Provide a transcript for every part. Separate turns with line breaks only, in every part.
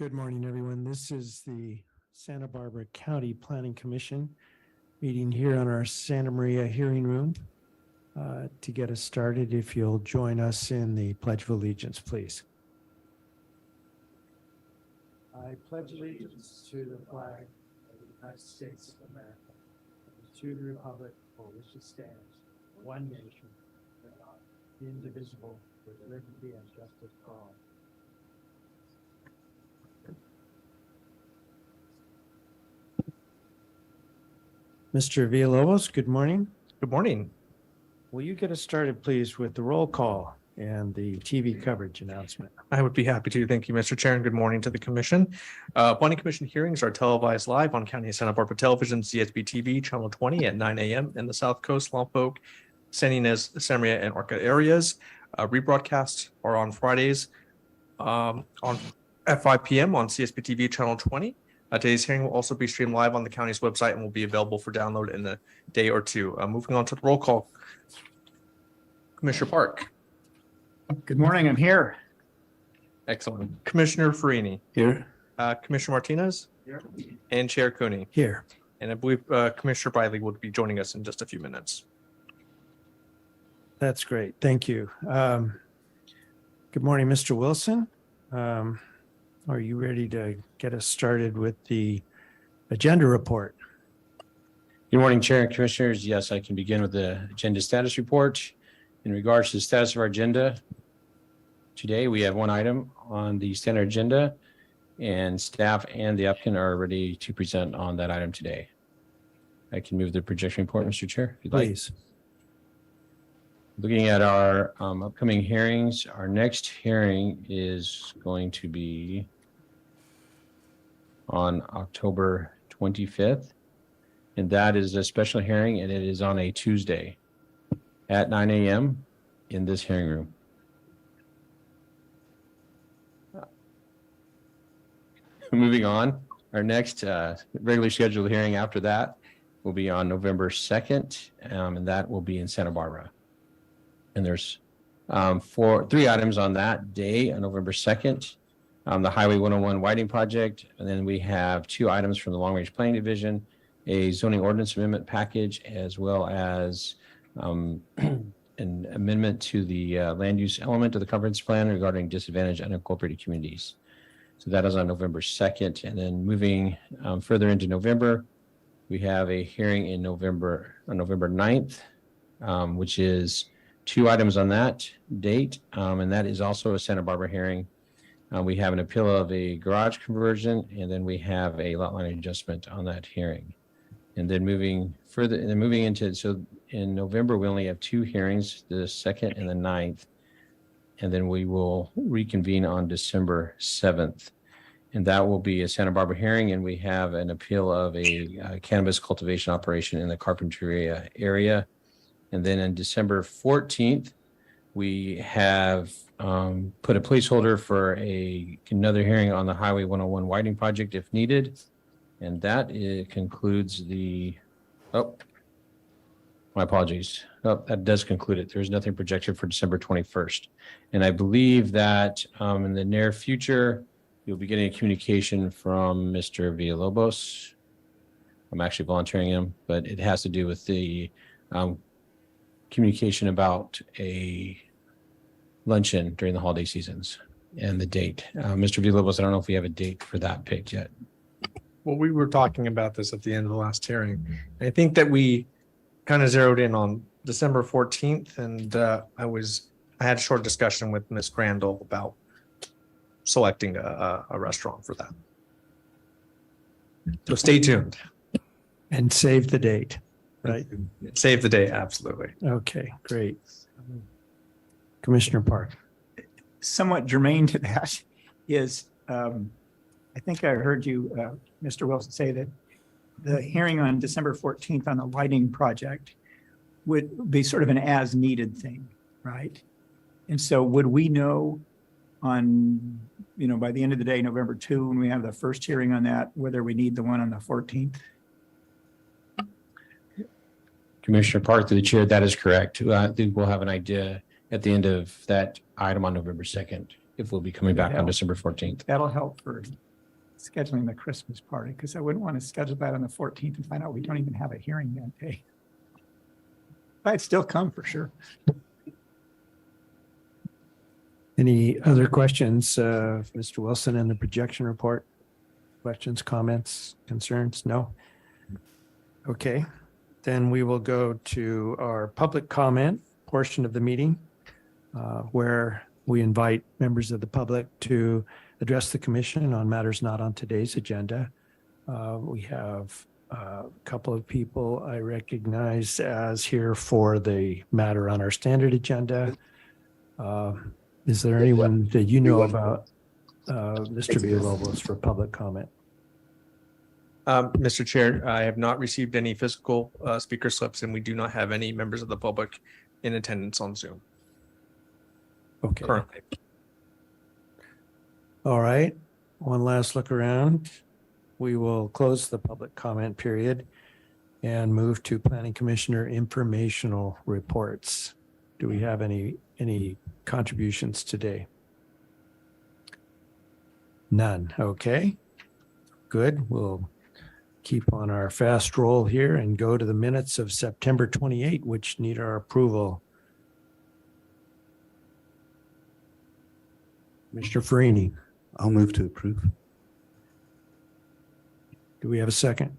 Good morning, everyone. This is the Santa Barbara County Planning Commission meeting here on our Santa Maria hearing room. To get us started, if you'll join us in the Pledge of Allegiance, please. I pledge allegiance to the flag of the United States of America, and to the republic for which it stands, one nation, under God, indivisible, with liberty and justice for all. Mr. Villalobos, good morning.
Good morning.
Will you get us started, please, with the roll call and the TV coverage announcement?
I would be happy to. Thank you, Mr. Chair, and good morning to the commission. Planning Commission hearings are televised live on County of Santa Barbara Television, CSB TV, Channel 20 at 9 a.m. in the South Coast, Lompoc, San Ynez, Santa Maria, and Orca areas. Rebroadcasts are on Fridays at 5 p.m. on CSB TV, Channel 20. Today's hearing will also be streamed live on the county's website and will be available for download in a day or two. Moving on to the roll call. Commissioner Park.
Good morning, I'm here.
Excellent. Commissioner Farini.
Here.
Commissioner Martinez.
Here.
And Chair Cooney.
Here.
And I believe Commissioner Briley will be joining us in just a few minutes.
That's great. Thank you. Good morning, Mr. Wilson. Are you ready to get us started with the agenda report?
Good morning, Chair and Commissioners. Yes, I can begin with the agenda status report. In regards to the status of our agenda, today we have one item on the standard agenda, and staff and the applicant are ready to present on that item today. I can move the projection report, Mr. Chair, if you'd like.
Please.
Looking at our upcoming hearings, our next hearing is going to be on October 25th. And that is a special hearing, and it is on a Tuesday at 9 a.m. in this hearing room. Moving on, our next regularly scheduled hearing after that will be on November 2nd, and that will be in Santa Barbara. And there's three items on that day on November 2nd. The Highway 101 widening project, and then we have two items from the Long Range Planning Division, a zoning ordinance amendment package, as well as an amendment to the land use element of the comprehensive plan regarding disadvantaged unincorporated communities. So that is on November 2nd. And then moving further into November, we have a hearing on November 9th, which is two items on that date. And that is also a Santa Barbara hearing. We have an appeal of a garage conversion, and then we have a lot line adjustment on that hearing. And then moving into, so in November, we only have two hearings, the 2nd and the 9th. And then we will reconvene on December 7th. And that will be a Santa Barbara hearing, and we have an appeal of a cannabis cultivation operation in the Carpinteria area. And then on December 14th, we have put a placeholder for another hearing on the Highway 101 widening project if needed. And that concludes my apologies. That does conclude it. There's nothing projected for December 21st. And I believe that in the near future, you'll be getting a communication from Mr. Villalobos. I'm actually volunteering him, but it has to do with the communication about a luncheon during the holiday seasons and the date. Mr. Villalobos, I don't know if we have a date for that picked yet.
Well, we were talking about this at the end of the last hearing. I think that we kind of zeroed in on December 14th, and I had a short discussion with Ms. Crandall about selecting a restaurant for that. So stay tuned.
And save the date, right?
Save the day, absolutely.
Okay, great. Commissioner Park.
Somewhat germane to that is, I think I heard you, Mr. Wilson, say that the hearing on December 14th on the lighting project would be sort of an as-needed thing, right? And so would we know on, by the end of the day, November 2, when we have the first hearing on that, whether we need the one on the 14th?
Commissioner Park, through the chair, that is correct. I think we'll have an idea at the end of that item on November 2nd, if we'll be coming back on December 14th.
That'll help for scheduling the Christmas party, because I wouldn't want to schedule that on the 14th and find out we don't even have a hearing that day. But I'd still come for sure.
Any other questions, Mr. Wilson, in the projection report? Questions, comments, concerns? No? Okay, then we will go to our public comment portion of the meeting, where we invite members of the public to address the commission on matters not on today's agenda. We have a couple of people I recognize as here for the matter on our standard agenda. Is there anyone that you know about, Mr. Villalobos, for public comment?
Mr. Chair, I have not received any physical speaker slips, and we do not have any members of the public in attendance on Zoom
Okay.
currently.
All right, one last look around. We will close the public comment period and move to planning commissioner informational reports. Do we have any contributions today? None. Okay, good. We'll keep on our fast roll here and go to the minutes of September 28, which need our approval. Mr. Farini,
I'll move to approve.
do we have a second?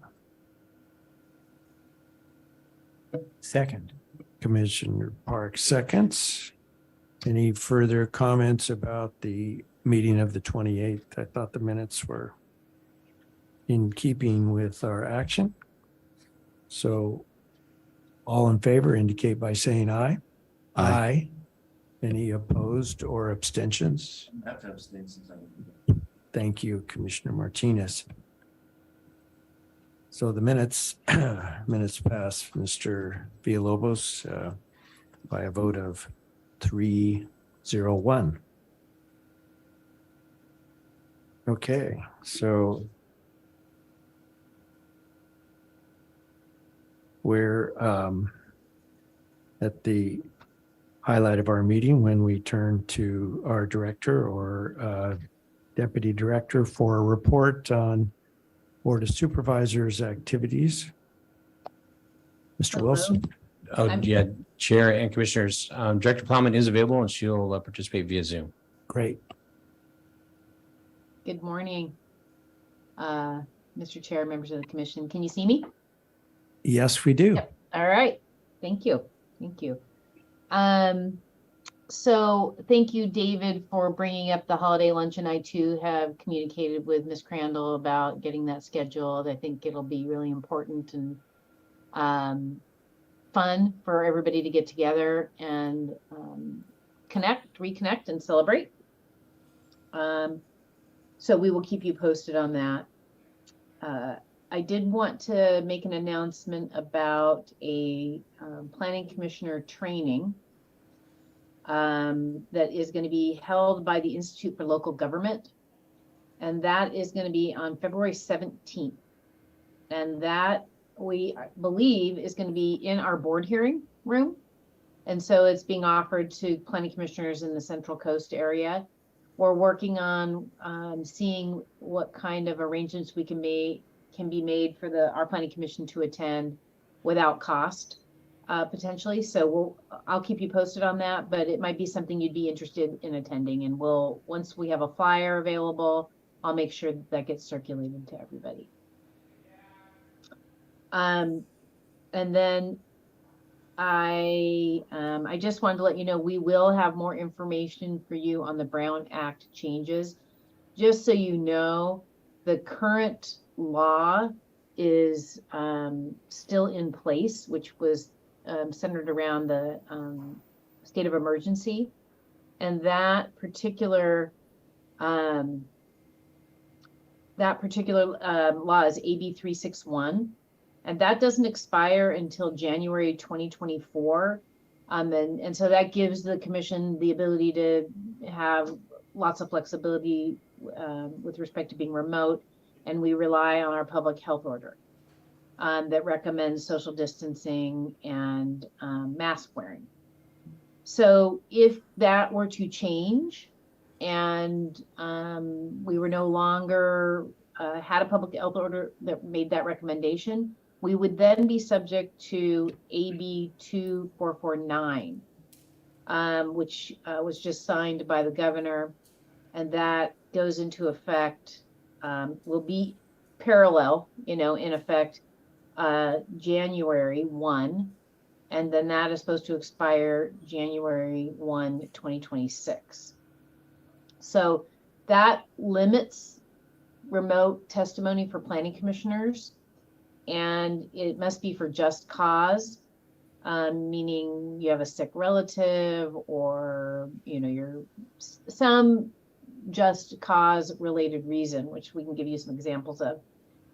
Second.
Commissioner Park seconds. Any further comments about the meeting of the 28th? I thought the minutes were in keeping with our action. So all in favor indicate by saying aye.
Aye.
Any opposed or abstentions?
I have to abstain since
Thank you, Commissioner Martinez. So the minutes pass, Mr. Villalobos, by a vote of 3-0-1. Okay, so we're at the highlight of our meeting when we turn to our director or deputy director for a report on Board of Supervisors activities. Mr. Wilson?
Oh, yeah, Chair and Commissioners, Director Plowman is available and she'll participate via Zoom.
Great.
Good morning, Mr. Chair, members of the commission. Can you see me?
Yes, we do.
Yep. All right. Thank you. Thank you. So thank you, David, for bringing up the holiday luncheon. I too have communicated with Ms. Crandall about getting that scheduled. I think it'll be really important and fun for everybody to get together and reconnect and celebrate. So we will keep you posted on that. I did want to make an announcement about a planning commissioner training that is going to be held by the Institute for Local Government. And that is going to be on February 17th. And that we believe is going to be in our board hearing room. And so it's being offered to planning commissioners in the Central Coast area. We're working on seeing what kind of arrangements we can be made for our planning commission to attend without cost, potentially. So I'll keep you posted on that, but it might be something you'd be interested in attending. And once we have a flyer available, I'll make sure that gets circulated to everybody. And then I just wanted to let you know, we will have more information for you on the Brown Act changes. Just so you know, the current law is still in place, which was centered around the state of emergency. And that particular law is AB 361. And that doesn't expire until January 2024. And so that gives the commission the ability to have lots of flexibility with respect to being remote. And we rely on our public health order that recommends social distancing and mask wearing. So if that were to change and we were no longer had a public health order that made that recommendation, we would then be subject to AB 2449, which was just signed by the governor, and that goes into effect, will be parallel, in effect, January 1, and then that is supposed to expire January 1, 2026. So that limits remote testimony for planning commissioners, and it must be for just cause, meaning you have a sick relative or, you're some just cause related reason, which we can give you some examples of.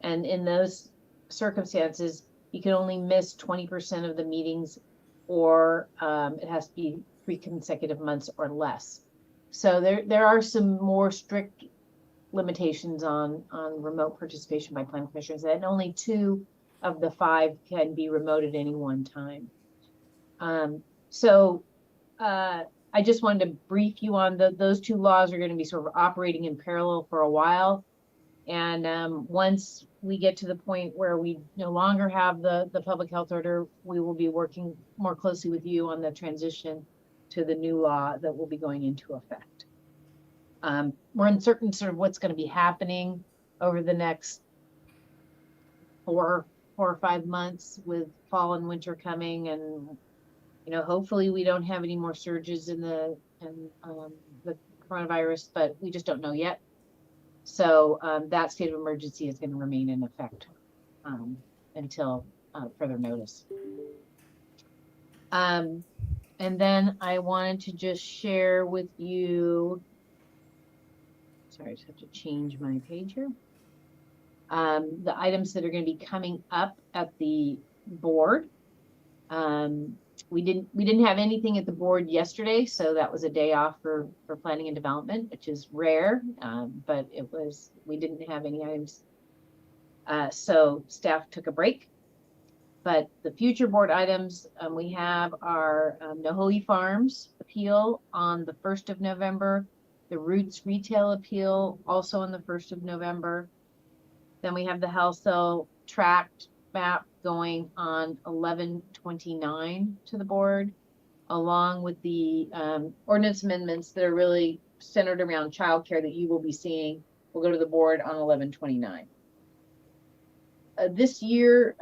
And in those circumstances, you can only miss 20% of the meetings, or it has to be 3 consecutive months or less. So there are some more strict limitations on remote participation by planning commissioners, and only 2 of the 5 can be remote at any one time. I just wanted to brief you on those 2 laws are going to be sort of operating in parallel for a while. And once we get to the point where we no longer have the public health order, we will be working more closely with you on the transition to the new law that will be going into effect. We're uncertain sort of what's going to be happening over the next 4 or 5 months with fall and winter coming, and hopefully we don't have any more surges in the coronavirus, but we just don't know yet. So that state of emergency is going to remain in effect until further notice. And then I wanted to just share with you, sorry, I just have to change my page here. The items that are going to be coming up at the board. We didn't have anything at the board yesterday, so that was a day off for planning and development, which is rare, but we didn't have any items. So staff took a break. But the future board items, we have our Nahoe Farms appeal on the 1st of November, the Roots Retail appeal also on the 1st of November. Then we have the Health Cell Tract map going on 11/29 to the board, along with the ordinance amendments that are really centered around childcare that you will be seeing will go to the board on 11/29. This year,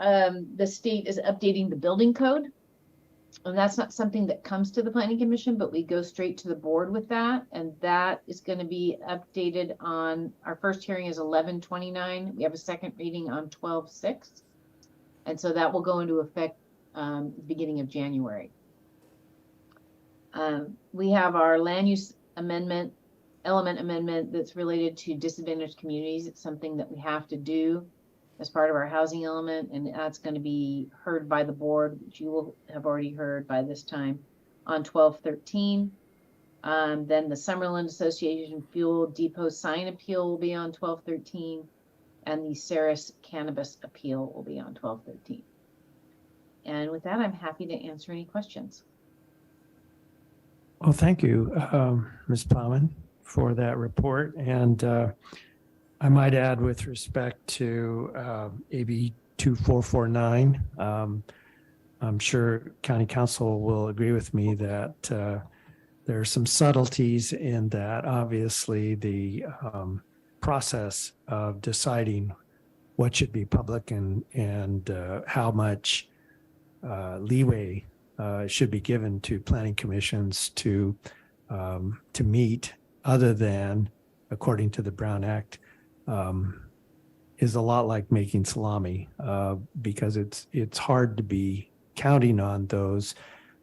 the state is updating the building code, and that's not something that comes to the Planning Commission, but we go straight to the board with that, and that is going to be updated on, our first hearing is 11/29. We have a second reading on 12/6. And so that will go into effect the beginning of January. We have our land use element amendment that's related to disadvantaged communities. It's something that we have to do as part of our housing element, and that's going to be heard by the board, which you will have already heard by this time, on 12/13. Then the Summerlin Association Fuel Depot sign appeal will be on 12/13. And the Ceres Cannabis appeal will be on 12/13. And with that, I'm happy to answer any questions.
Well, thank you, Ms. Plowman, for that report. And I might add, with respect to AB 2449, I'm sure County Council will agree with me that there are some subtleties in that. Obviously, the process of deciding what should be public and how much leeway should be given to planning commissions to meet, other than according to the Brown Act, is a lot like making salami, because it's hard to be counting on those.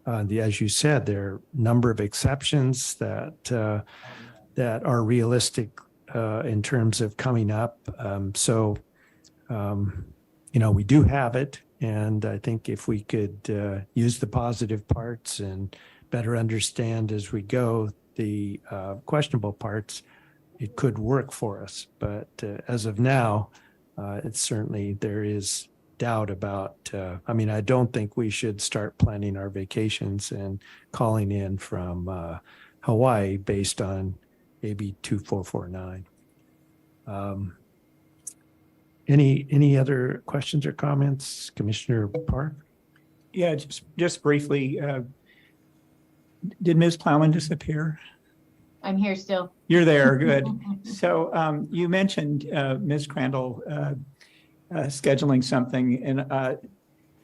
As you said, there are a number of exceptions that are realistic in terms of coming up. We do have it. And I think if we could use the positive parts and better understand as we go the questionable parts, it could work for us. But as of now, it's certainly, there is doubt about, I don't think we should start planning our vacations and calling in from Hawaii based on AB 2449. Any other questions or comments, Commissioner Park?
Yeah, just briefly, did Ms. Plowman disappear?
I'm here still.
You're there, good. So you mentioned Ms. Crandall scheduling something, and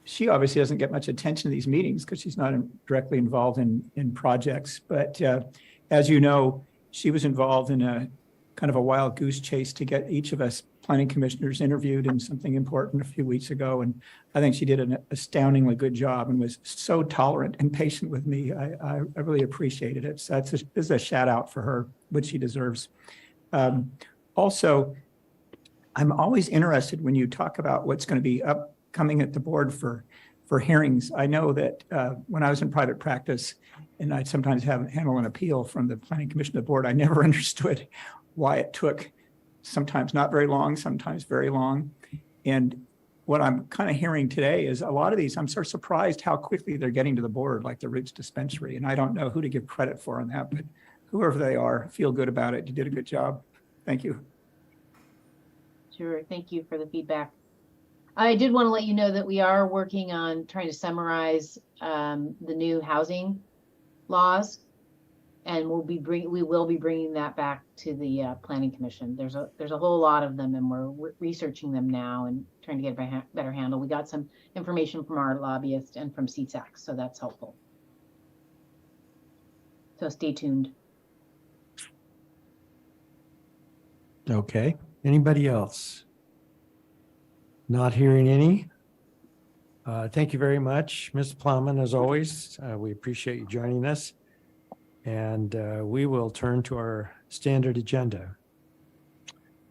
she obviously doesn't get much attention to these meetings because she's not directly involved in projects. But as you know, she was involved in a kind of a wild goose chase to get each of us planning commissioners interviewed in something important a few weeks ago. And I think she did an astoundingly good job and was so tolerant and patient with me. I really appreciated it. So this is a shout out for her, which she deserves. Also, I'm always interested when you talk about what's going to be upcoming at the board for hearings. I know that when I was in private practice and I'd sometimes handle an appeal from the planning commission of the board, I never understood why it took sometimes not very long, sometimes very long. And what I'm kind of hearing today is a lot of these, I'm sort of surprised how quickly they're getting to the board, like the Roots Dispensary. And I don't know who to give credit for on that, but whoever they are, feel good about it. You did a good job. Thank you.
Sure, thank you for the feedback. I did want to let you know that we are working on trying to summarize the new housing laws. And we will be bringing that back to the planning commission. There's a whole lot of them, and we're researching them now and trying to get a better handle. We got some information from our lobbyist and from CSAC, so that's helpful. So stay tuned.
Okay. Anybody else? Not hearing any? Thank you very much, Ms. Plowman, as always. We appreciate you joining us. And we will turn to our standard agenda.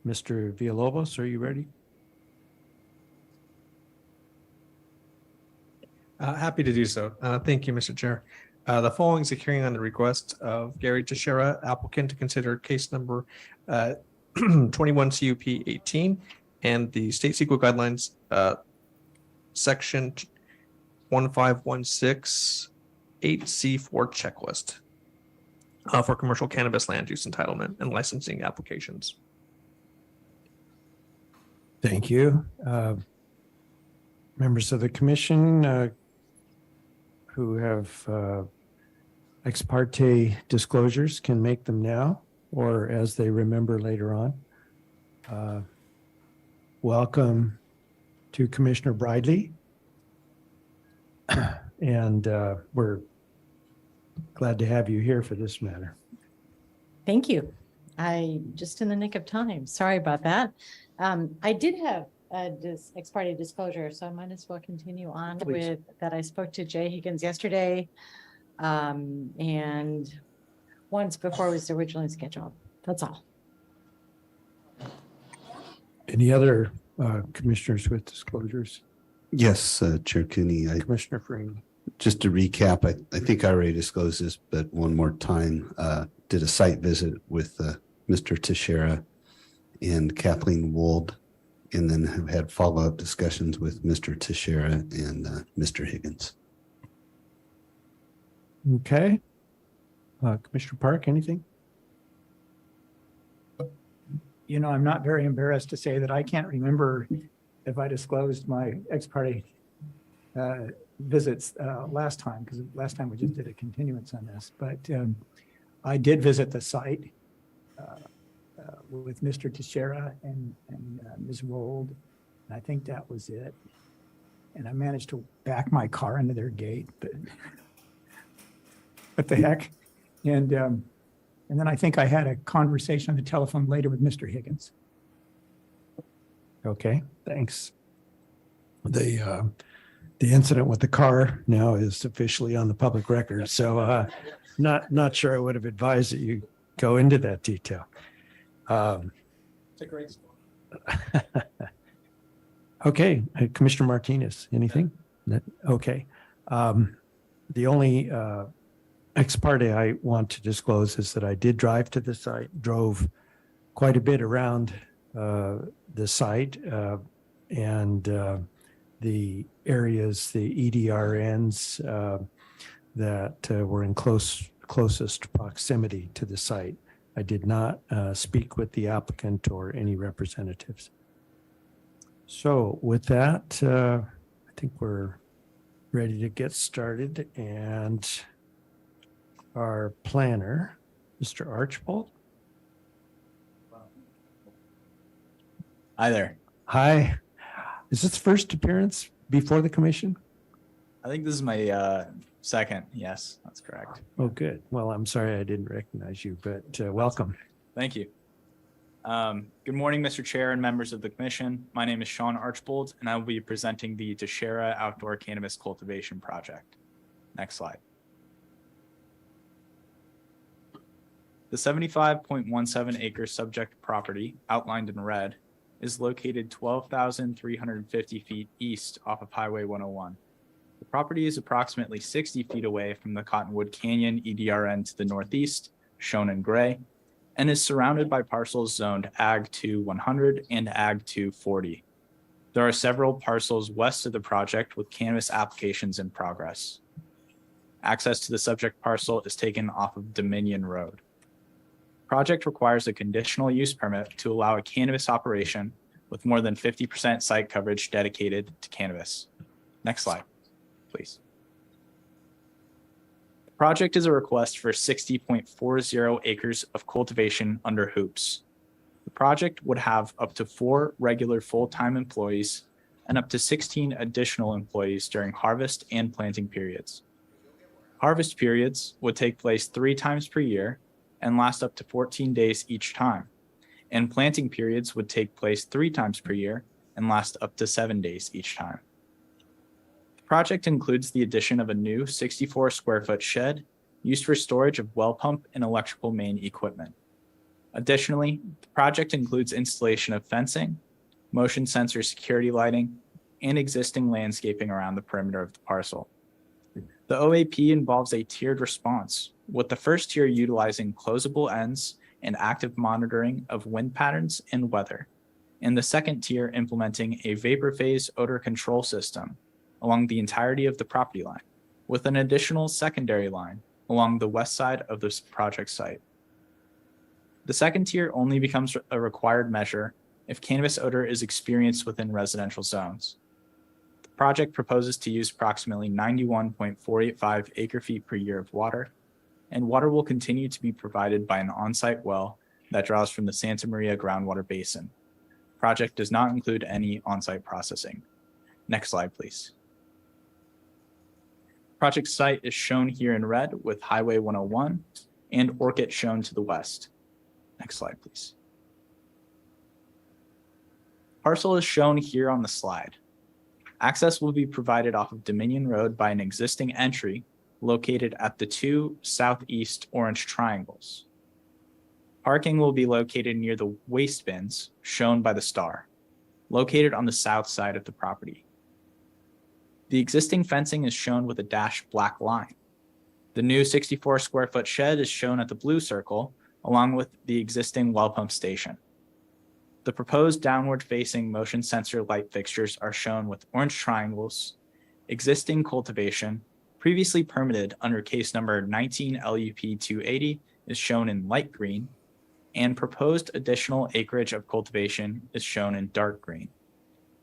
Mr. Villalobos, are you ready?
Happy to do so. Thank you, Mr. Chair. The following is a hearing on the request of Gary Teixeira, applicant, to consider case number 21 CUP 18 and the state CEQA guidelines section 1516 8C4 checklist for commercial cannabis land use entitlement and licensing applications.
Thank you. Members of the commission who have ex parte disclosures can make them now or as they remember later on. Welcome to Commissioner Bridley. And we're glad to have you here for this matter.
Thank you. I just in the nick of time. Sorry about that. I did have this ex parte disclosure, so I might as well continue on
Please.
with that. I spoke to Jay Higgins yesterday, and once before it was originally scheduled. That's all.
Any other commissioners with disclosures?
Yes, Chair Cooney,
Commissioner Freeney.
just to recap, I think I already disclosed this, but one more time, did a site visit with Mr. Teixeira and Kathleen Wold, and then have had follow-up discussions with Mr. Teixeira and Mr. Higgins.
Okay. Commissioner Park, anything?
You know, I'm not very embarrassed to say that I can't remember if I disclosed my ex parte visits last time, because last time we just did a continuance on this. But I did visit the site with Mr. Teixeira and Ms. Wold. And I think that was it. And I managed to back my car into their gate, but what the heck? And then I think I had a conversation on the telephone later with Mr. Higgins.
Okay, thanks. The incident with the car now is officially on the public record, so not sure I would have advised that you go into that detail.
It's a great story.
Okay, Commissioner Martinez, anything? Okay. The only ex parte I want to disclose is that I did drive to the site, drove quite a bit around the site and the areas, the EDRNs that were in closest proximity to the site. I did not speak with the applicant or any representatives. So with that, I think we're ready to get started, and our planner, Mr. Archbold.
Hi there.
Hi. Is this first appearance before the commission?
I think this is my second. Yes, that's correct.
Oh, good. Well, I'm sorry I didn't recognize you, but welcome.
Thank you. Good morning, Mr. Chair and members of the commission. My name is Sean Archbold, and I will be presenting the Teixeira Outdoor Cannabis Cultivation Project. Next slide. The 75.17 acre subject property, outlined in red, is located 12,350 feet east off of Highway 101. The property is approximately 60 feet away from the Cottonwood Canyon EDRN to the northeast, shown in gray, and is surrounded by parcels zoned Ag 2 100 and Ag 2 40. There are several parcels west of the project with cannabis applications in progress. Access to the subject parcel is taken off of Dominion Road. Project requires a conditional use permit to allow a cannabis operation with more than 50% site coverage dedicated to cannabis. Next slide, please. The project is a request for 60.40 acres of cultivation under hoops. The project would have up to 4 regular full-time employees and up to 16 additional employees during harvest and planting periods. Harvest periods would take place 3 times per year and last up to 14 days each time, and planting periods would take place 3 times per year and last up to 7 days each time. The project includes the addition of a new 64 square foot shed used for storage of well pump and electrical main equipment. Additionally, the project includes installation of fencing, motion sensor security lighting, and existing landscaping around the perimeter of the parcel. The OAP involves a tiered response, with the first tier utilizing closable ends and active monitoring of wind patterns and weather, and the second tier implementing a vapor phase odor control system along the entirety of the property line, with an additional secondary line along the west side of this project site. The second tier only becomes a required measure if cannabis odor is experienced within residential zones. The project proposes to use approximately 91.485 acre-feet per year of water, and water will continue to be provided by an on-site well that draws from the Santa Maria groundwater basin. The project does not include any on-site processing. Next slide, please. Project site is shown here in red with Highway 101 and Orchid shown to the west. Next slide, please. Parcel is shown here on the slide. Access will be provided off of Dominion Road by an existing entry located at the 2 southeast orange triangles. Parking will be located near the waste bins shown by the star, located on the south side of the property. The existing fencing is shown with a dashed black line. The new 64 square foot shed is shown at the blue circle, along with the existing well pump station. The proposed downward facing motion sensor light fixtures are shown with orange triangles. Existing cultivation, previously permitted under case number 19 LUP 280, is shown in light green, and proposed additional acreage of cultivation is shown in dark green.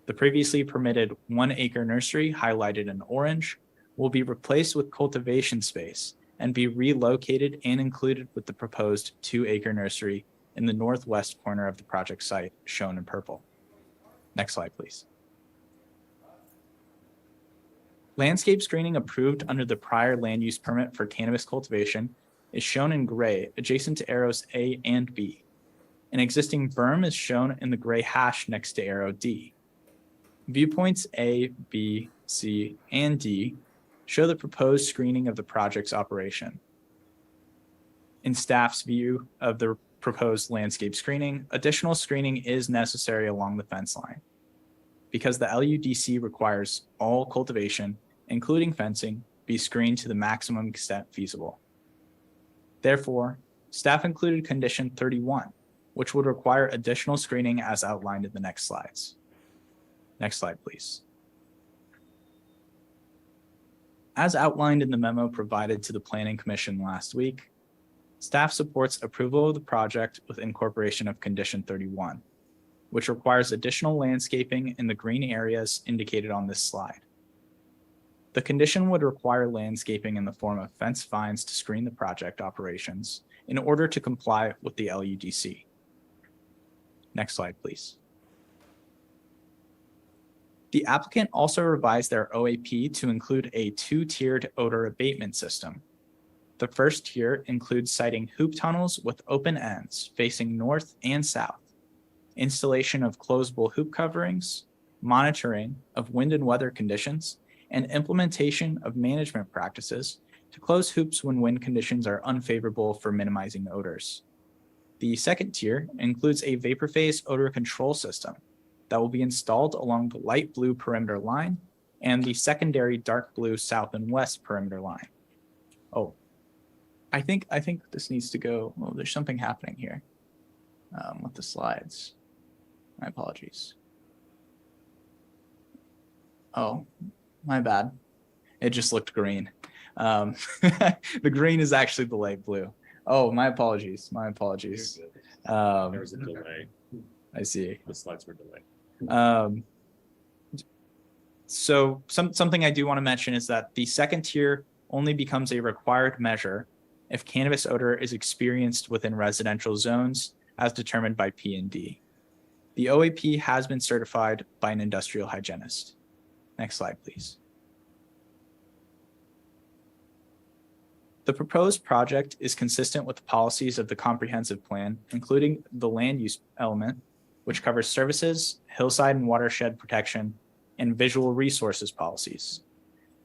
The previously permitted 1 acre nursery, highlighted in orange, will be replaced with cultivation space and be relocated and included with the proposed 2 acre nursery in the northwest corner of the project site, shown in purple. Next slide, please. Landscape screening approved under the prior land use permit for cannabis cultivation is shown in gray adjacent to arrows A and B. An existing berm is shown in the gray hash next to arrow D. Viewpoints A, B, C, and D show the proposed screening of the project's operation. In staff's view of the proposed landscape screening, additional screening is necessary along the fence line, because the LUDC requires all cultivation, including fencing, be screened to the maximum extent feasible. Therefore, staff included condition 31, which would require additional screening as outlined in the next slides. Next slide, please. As outlined in the memo provided to the Planning Commission last week, staff supports approval of the project with incorporation of condition 31. which requires additional landscaping in the green areas indicated on this slide. The condition would require landscaping in the form of fence vines to screen the project operations in order to comply with the LUDC. Next slide, please. The applicant also revised their OAP to include a two-tiered odor abatement system. The first tier includes siting hoop tunnels with open ends facing north and south, installation of closable hoop coverings, monitoring of wind and weather conditions, and implementation of management practices to close hoops when wind conditions are unfavorable for minimizing odors. The second tier includes a vapor phase odor control system that will be installed along the light blue perimeter line and the secondary dark blue south and west perimeter line. Oh, I think this needs to go. Oh, there's something happening here with the slides. My apologies. Oh, my bad. It just looked green. The green is actually the light blue. Oh, my apologies. My apologies.
There was a delay.
I see.
The slides were delayed.
So something I do want to mention is that the second tier only becomes a required measure if cannabis odor is experienced within residential zones as determined by P&D. The OAP has been certified by an industrial hygienist. Next slide, please. The proposed project is consistent with the policies of the comprehensive plan, including the land use element, which covers services, hillside and watershed protection, and visual resources policies.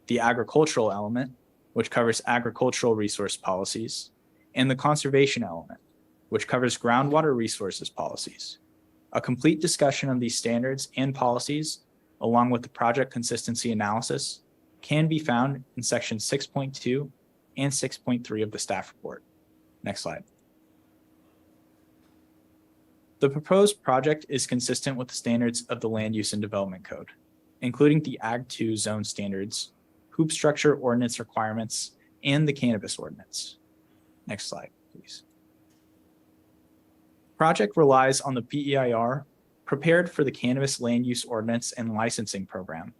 The agricultural element, which covers agricultural resource policies, and the conservation element, which covers groundwater resources policies. A complete discussion of these standards and policies, along with the project consistency analysis, can be found in section 6.2 and 6.3 of the staff report. Next slide. The proposed project is consistent with the standards of the Land Use and Development Code, including the Ag 2 zone standards, hoop structure ordinance requirements, and the cannabis ordinance. Next slide, please. Project relies on the PEIR prepared for the Cannabis Land Use Ordinance and Licensing Program,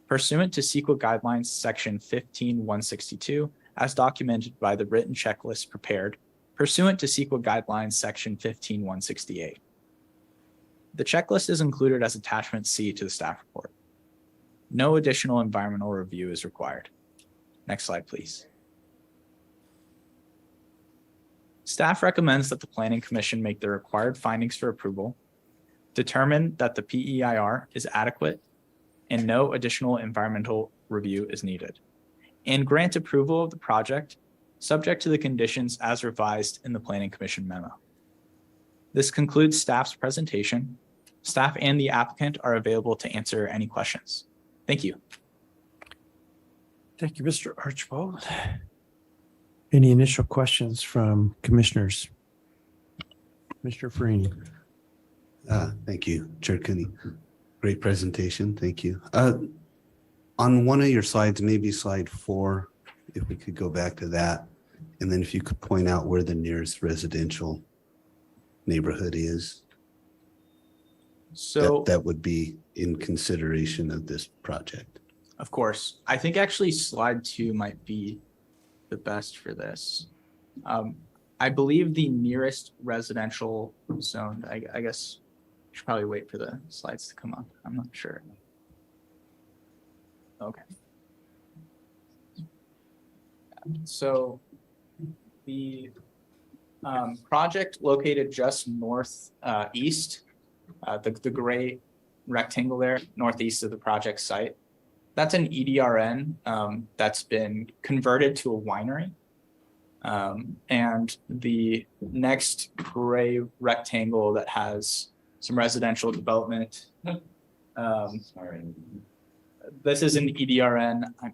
pursuant to CEQA Guidelines Section 15162, as documented by the written checklist prepared pursuant to CEQA Guidelines Section 15168. The checklist is included as Attachment C to the staff report. No additional environmental review is required. Next slide, please. Staff recommends that the Planning Commission make the required findings for approval, determine that the PEIR is adequate and no additional environmental review is needed, and grant approval of the project subject to the conditions as revised in the Planning Commission memo. This concludes staff's presentation. Staff and the applicant are available to answer any questions. Thank you.
Thank you, Mr. Archibald. Any initial questions from commissioners? Mr. Farini.
Thank you, Chair Cooney. Great presentation. Thank you. On one of your slides, maybe slide 4, if we could go back to that. And then if you could point out where the nearest residential neighborhood is.
So
that would be in consideration of this project.
of course, I think actually slide 2 might be the best for this. I believe the nearest residential zone, I guess I should probably wait for the slides to come up. I'm not sure. Okay. So the project located just north east, the gray rectangle there, northeast of the project site, that's an EDRN that's been converted to a winery. And the next gray rectangle that has some residential development. This is an EDRN. I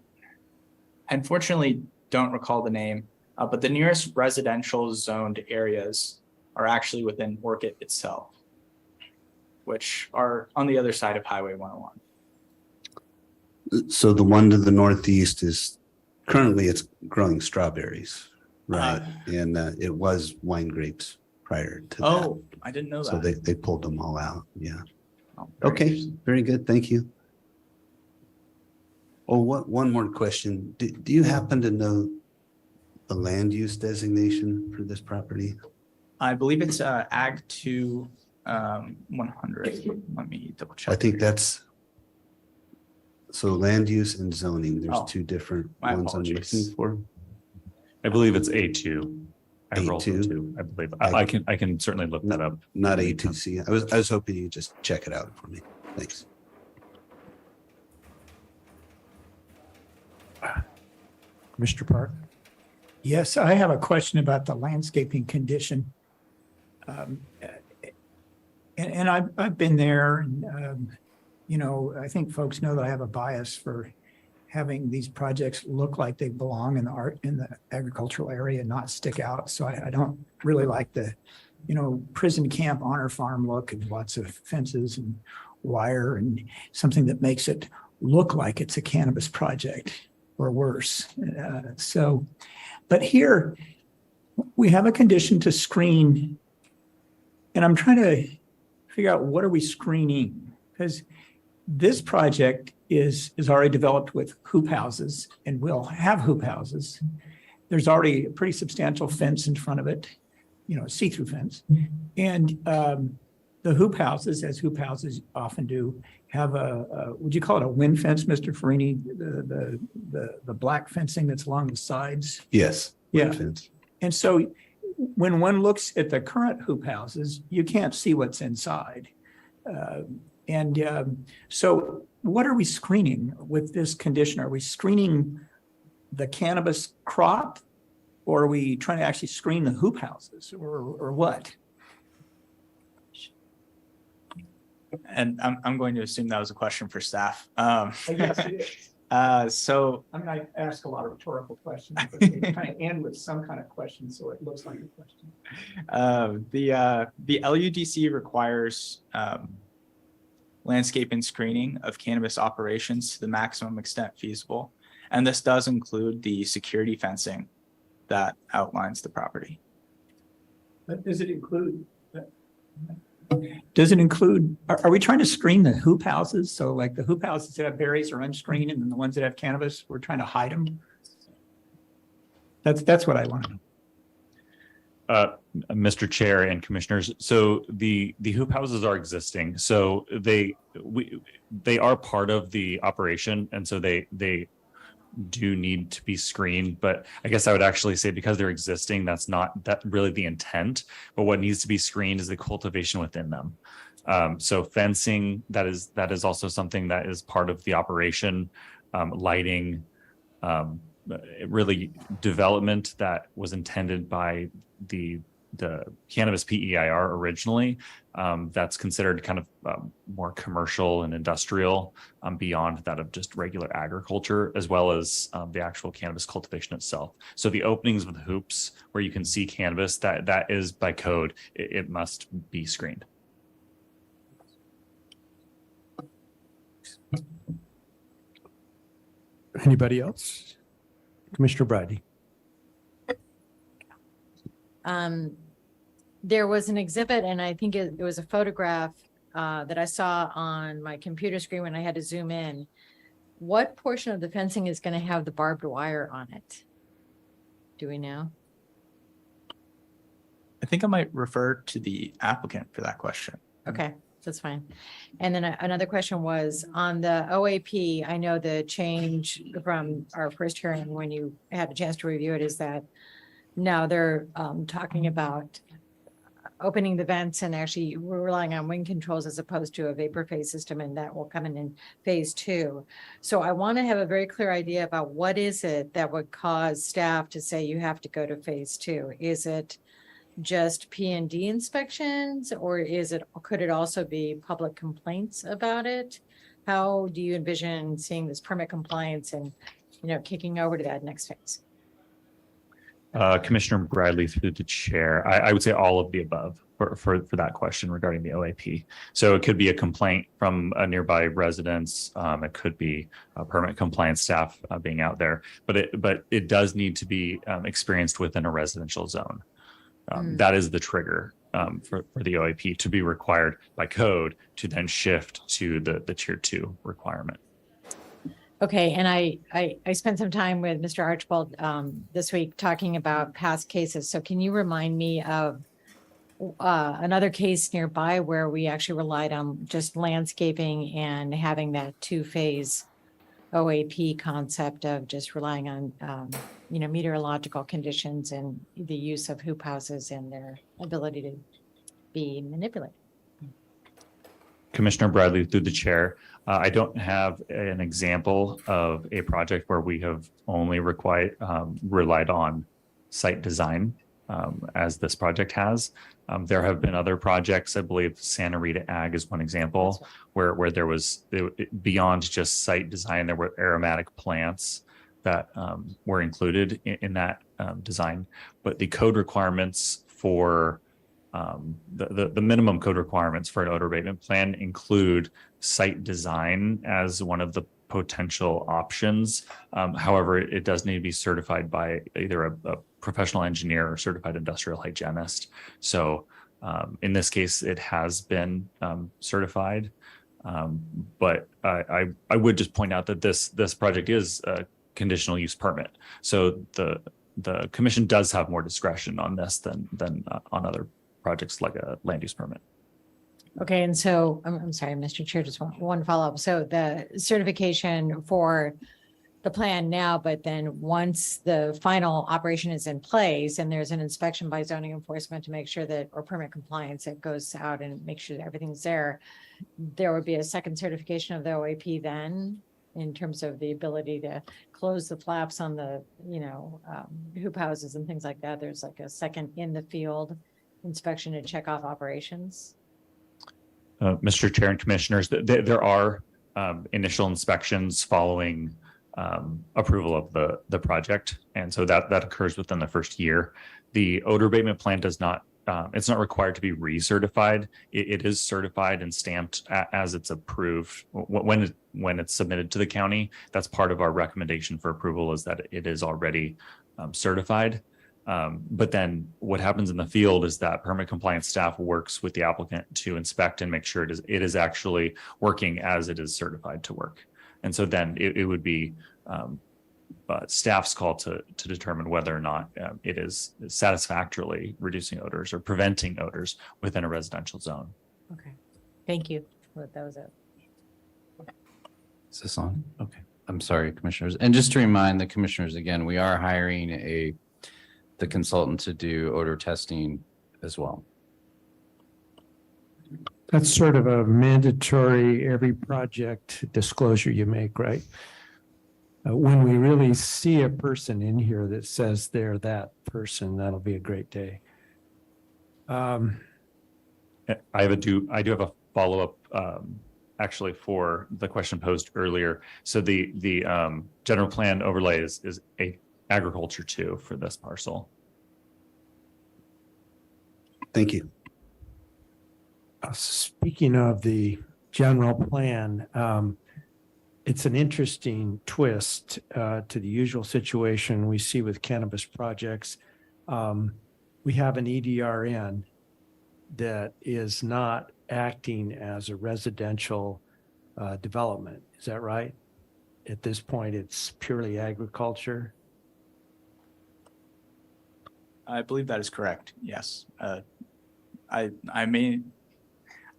unfortunately don't recall the name, but the nearest residential zoned areas are actually within Orchid itself, which are on the other side of Highway 101.
So the one to the northeast is currently it's growing strawberries, right? And it was wine grapes prior to that.
I didn't know
So
that.
they pulled them all out. Yeah.
Oh, very
Okay,
interesting.
very good. Thank you. Oh, one more question. Do you happen to know the land use designation for this property?
I believe it's Ag 2 100. Let me double check.
I think
here.
that's, so land use and zoning, there's
Oh,
two different
my
ones I'm
apologies.
looking for.
I believe it's A2. I rolled
A2?
A2, I believe. I can certainly look that up.
Not A2C. I was hoping you'd just check it out for me. Thanks.
Mr. Park? Yes, I have a question about the landscaping condition. And I've been there and, you know, I think folks know that I have a bias for having these projects look like they belong in the agricultural area and not stick out. So I don't really like the, you know, prison camp honor farm look and lots of fences and wire and something that makes it look like it's a cannabis project or worse. But here we have a condition to screen, and I'm trying to figure out what are we screening? Because this project is already developed with hoop houses and will have hoop houses. There's already a pretty substantial fence in front of it, you know, a see-through fence. And the hoop houses, as hoop houses often do, have would you call it a wind fence, Mr. Farini? The black fencing that's along the sides?
Yes.
Yeah.
Fence.
And so when one looks at the current hoop houses, you can't see what's inside. So what are we screening with this condition? Are we screening the cannabis crop, or are we trying to actually screen the hoop houses, or what?
And I'm going to assume that was a question for staff.
I guess it is.
So
I'm going to ask a lot of rhetorical questions, but they kind of end with some kind of question, so it looks like a question.
the LUDC requires landscape and screening of cannabis operations to the maximum extent feasible. And this does include the security fencing that outlines the property.
But does it include, are we trying to screen the hoop houses? So like the hoop houses that have berries are unscreened, and then the ones that have cannabis, we're trying to hide them? That's what I want to know.
Mr. Chair and Commissioners, so the hoop houses are existing. So they are part of the operation, and so they do need to be screened. But I guess I would actually say, because they're existing, that's not that really the intent. But what needs to be screened is the cultivation within them. So fencing, that is also something that is part of the operation. Lighting, really development that was intended by the cannabis PEIR originally, that's considered kind of more commercial and industrial, beyond that of just regular agriculture, as well as the actual cannabis cultivation itself. So the openings with hoops where you can see cannabis, that is by code, it must be screened.
Anybody else? Commissioner Brady.
There was an exhibit, and I think it was a photograph that I saw on my computer screen when I had to zoom in. What portion of the fencing is going to have the barbed wire on it? Do we know?
I think I might refer to the applicant for that question.
Okay, that's fine. And then another question was on the OAP. I know the change from our first hearing when you had a chance to review it is that now they're talking about opening the vents and actually we're relying on wind controls as opposed to a vapor phase system, and that will come in phase 2. So I want to have a very clear idea about what is it that would cause staff to say you have to go to phase 2. Is it just P&D inspections, or could it also be public complaints about it? How do you envision seeing this permit compliance and, kicking over to that next phase?
Commissioner Bradley, through the chair, I would say all of the above for that question regarding the OAP. So it could be a complaint from a nearby residence. It could be a permit compliance staff being out there, but it does need to be experienced within a residential zone. That is the trigger. for the OAP to be required by code to then shift to the tier 2 requirement.
Okay, and I spent some time with Mr. Archibald this week talking about past cases. So can you remind me of another case nearby where we actually relied on just landscaping and having that 2-phase OAP concept of just relying on meteorological conditions and the use of hoop houses and their ability to be manipulated?
Commissioner Bradley, through the chair, I don't have an example of a project where we have only relied on site design as this project has. There have been other projects, I believe Santa Rita Ag is one example, where there was beyond just site design, there were aromatic plants that were included in that design. But the code requirements for the minimum code requirements for an odor abatement plan include site design as one of the potential options. However, it does need to be certified by either a professional engineer or certified industrial hygienist. So in this case, it has been certified. But I would just point out that this project is a conditional use permit. So the commission does have more discretion on this than on other projects like a land use permit.
Okay, and so I'm sorry, Mr. Chair, just one follow-up. So the certification for the plan now, but then once the final operation is in place and there's an inspection by zoning enforcement to make sure that, or permit compliance, that goes out and make sure that everything's there, there would be a second certification of the OAP then in terms of the ability to close the flaps on the, hoop houses and things like that. There's like a second in the field inspection to check off operations.
Mr. Chair and Commissioners, there are initial inspections following approval of the project. And so that occurs within the first year. The odor abatement plan does not, it's not required to be recertified. It is certified and stamped as it's approved. When it's submitted to the county, that's part of our recommendation for approval, is that it is already certified. But then what happens in the field is that permit compliance staff works with the applicant to inspect and make sure it is actually working as it is certified to work. And so then it would be staff's call to determine whether or not it is satisfactorily reducing odors or preventing odors within a residential zone.
Okay, thank you. That was it.
Is this on? Okay. I'm sorry, commissioners. And just to remind the commissioners again, we are hiring the consultant to do odor testing as well.
That's sort of a mandatory every project disclosure you make, right? When we really see a person in here that says they're that person, that'll be a great day.
I do have a follow-up actually for the question posed earlier. So the general plan overlay is a agriculture 2 for this parcel.
Thank you.
Speaking of the general plan, it's an interesting twist to the usual situation we see with cannabis projects. We have an EDRN that is not acting as a residential development. Is that right? At this point, it's purely agriculture.
I believe that is correct. Yes.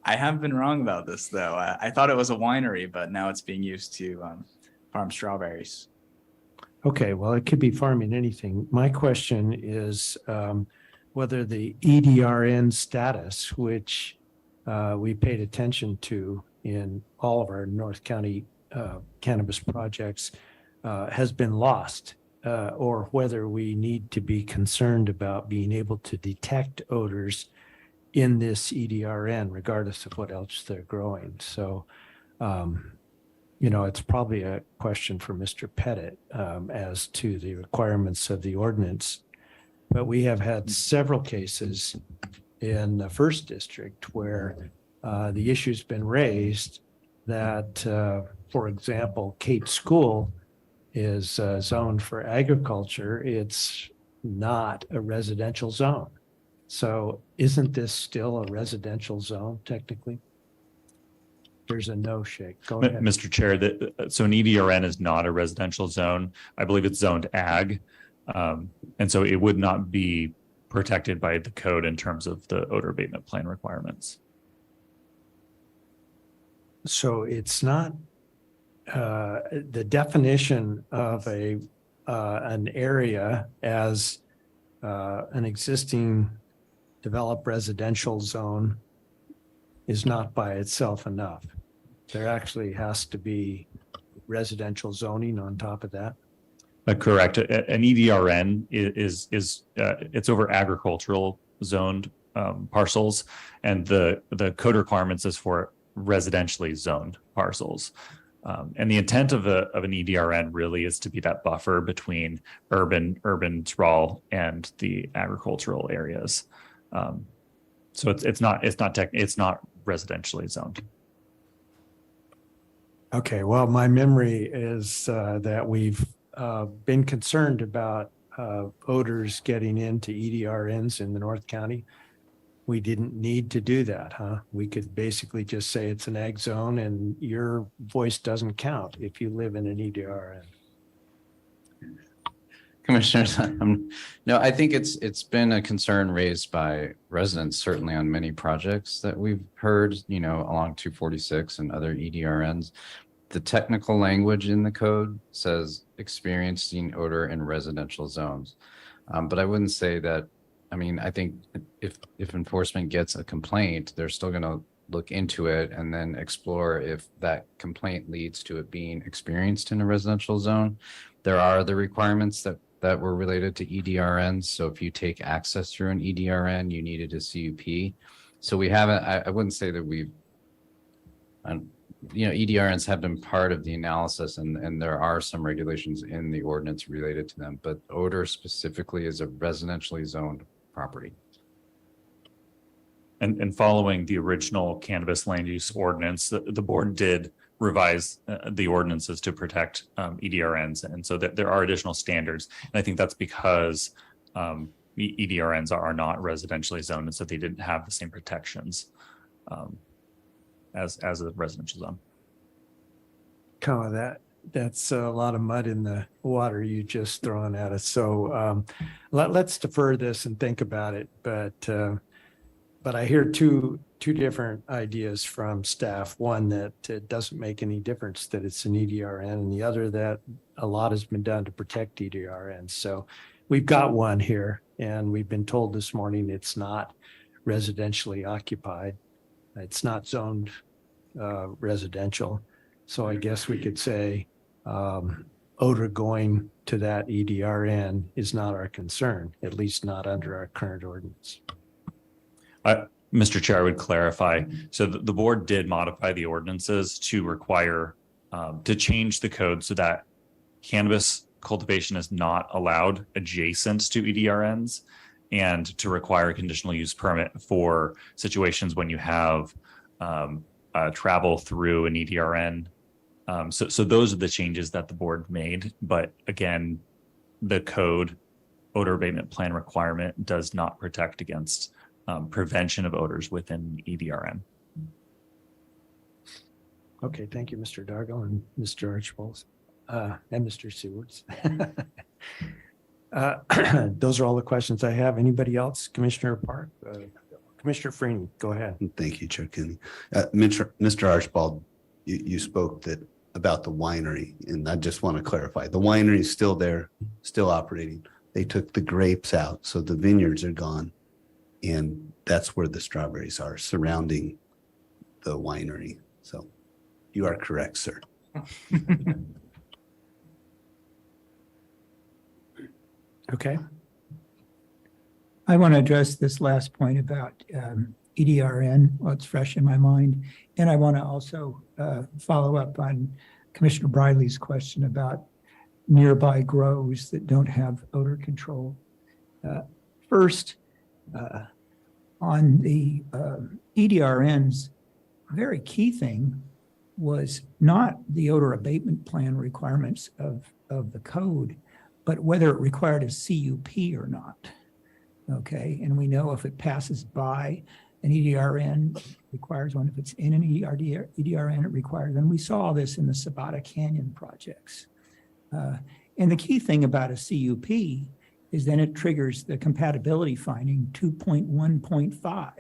I have been wrong about this though. I thought it was a winery, but now it's being used to farm strawberries.
Okay, well, it could be farming anything. My question is whether the EDRN status, which we paid attention to in all of our North County cannabis projects, has been lost, or whether we need to be concerned about being able to detect odors in this EDRN, regardless of what else they're growing. So, it's probably a question for Mr. Pettit as to the requirements of the ordinance. But we have had several cases in the first district where the issue's been raised that, for example, Kate School is zoned for agriculture. It's not a residential zone. So isn't this still a residential zone technically? There's a no shake. Go ahead.
Mr. Chair, so an EDRN is not a residential zone. I believe it's zoned ag. And so it would not be protected by the code in terms of the odor abatement plan requirements.
So it's not, the definition of an area as an existing developed residential zone is not by itself enough. There actually has to be residential zoning on top of that.
Correct. An EDRN is it's over agricultural zoned parcels, and the code requirements is for residentially zoned parcels. And the intent of an EDRN really is to be that buffer between urban sprawl and the agricultural areas. So it's not residentially zoned.
Okay, well, my memory is that we've been concerned about odors getting into EDRNs in the North County. We didn't need to do that, huh? We could basically just say it's an ag zone and your voice doesn't count if you live in an EDRN.
Commissioners, no, I think it's been a concern raised by residents, certainly on many projects that we've heard, along 246 and other EDRNs. The technical language in the code says experiencing odor in residential zones. But I wouldn't say that, I think if enforcement gets a complaint, they're still going to look into it and then explore if that complaint leads to it being experienced in a residential zone. There are other requirements that were related to EDRNs. So if you take access through an EDRN, you needed a CUP. So we haven't, I wouldn't say that we've, EDRNs have been part of the analysis, and there are some regulations in the ordinance related to them, but odor specifically is a residentially zoned property.
And following the original cannabis land use ordinance, the board did revise the ordinances to protect EDRNs. And so there are additional standards. And I think that's because EDRNs are not residentially zoned, and so they didn't have the same protections as a residential zone.
That's a lot of mud in the water you just thrown at us. So let's defer this and think about it. But I hear two different ideas from staff. One, that it doesn't make any difference that it's an EDRN, and the other that a lot has been done to protect EDRNs. So we've got one here, and we've been told this morning it's not residentially occupied. It's not zoned residential. So I guess we could say odor going to that EDRN is not our concern, at least not under our current ordinance.
Mr. Chair, I would clarify. So the board did modify the ordinances to require, to change the code so that cannabis cultivation is not allowed adjacent to EDRNs, and to require a conditional use permit for situations when you have travel through an EDRN. So those are the changes that the board made. But again, the code odor abatement plan requirement does not protect against prevention of odors within EDRN.
Okay, thank you, Mr. Dargo and Mr. Archibald and Mr. Sewards. Those are all the questions I have. Anybody else? Commissioner Park? Commissioner Freeney, go ahead.
Thank you, Chair Kenny. Mr. Archibald, you spoke about the winery, and I just want to clarify. The winery is still there, still operating. They took the grapes out, so the vineyards are gone. And that's where the strawberries are, surrounding the winery. So you are correct, sir.
Okay.
I want to address this last point about EDRN, what's fresh in my mind. And I want to also follow up on Commissioner Briley's question about nearby grows that don't have odor control. First, on the EDRNs, a very key thing was not the odor abatement plan requirements of the code, but whether it required a CUP or not. Okay, and we know if it passes by an EDRN, it requires one. If it's in an EDRN, it requires, and we saw this in the Sabata Canyon projects. And the key thing about a CUP is then it triggers the compatibility finding 2.1.5,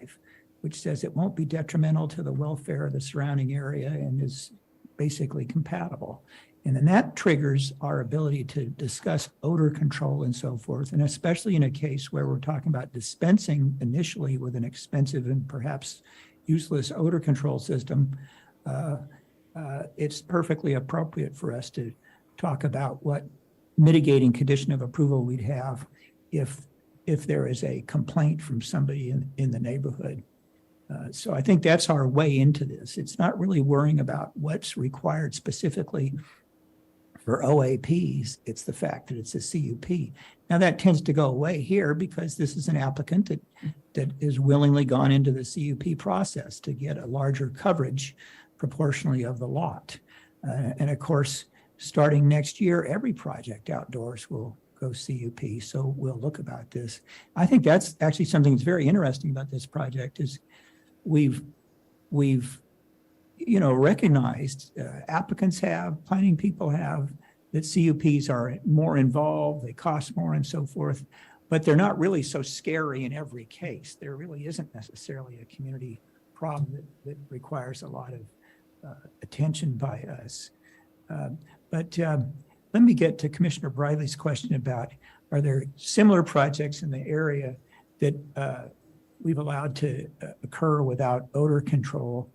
which says it won't be detrimental to the welfare of the surrounding area and is basically compatible. And then that triggers our ability to discuss odor control and so forth. And especially in a case where we're talking about dispensing initially with an expensive and perhaps useless odor control system, it's perfectly appropriate for us to talk about what mitigating condition of approval we'd have if there is a complaint from somebody in the neighborhood. So I think that's our way into this. It's not really worrying about what's required specifically for OAPs. It's the fact that it's a CUP. Now that tends to go away here because this is an applicant that is willingly gone into the CUP process to get a larger coverage proportionally of the lot. And of course, starting next year, every project outdoors will go CUP. So we'll look about this. I think that's actually something that's very interesting about this project is we've recognized, applicants have, planning people have, that CUPs are more involved, they cost more and so forth, but they're not really so scary in every case. There really isn't necessarily a community problem that requires a lot of attention by us. But let me get to Commissioner Briley's question about, are there similar projects in the area that we've allowed to occur without odor control?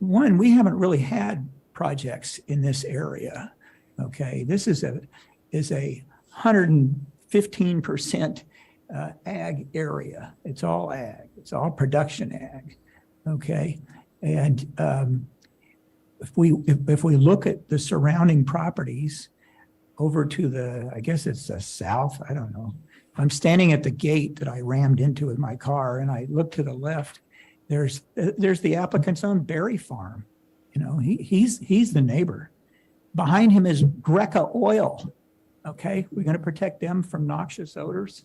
One, we haven't really had projects in this area. Okay, this is a 115% ag area. It's all ag. It's all production ag. Okay, and if we look at the surrounding properties over to the, I guess it's the south. I don't know. I'm standing at the gate that I rammed into with my car, and I look to the left. There's the applicant's own berry farm. You know, he's the neighbor. Behind him is Greca Oil. Okay, we're going to protect them from noxious odors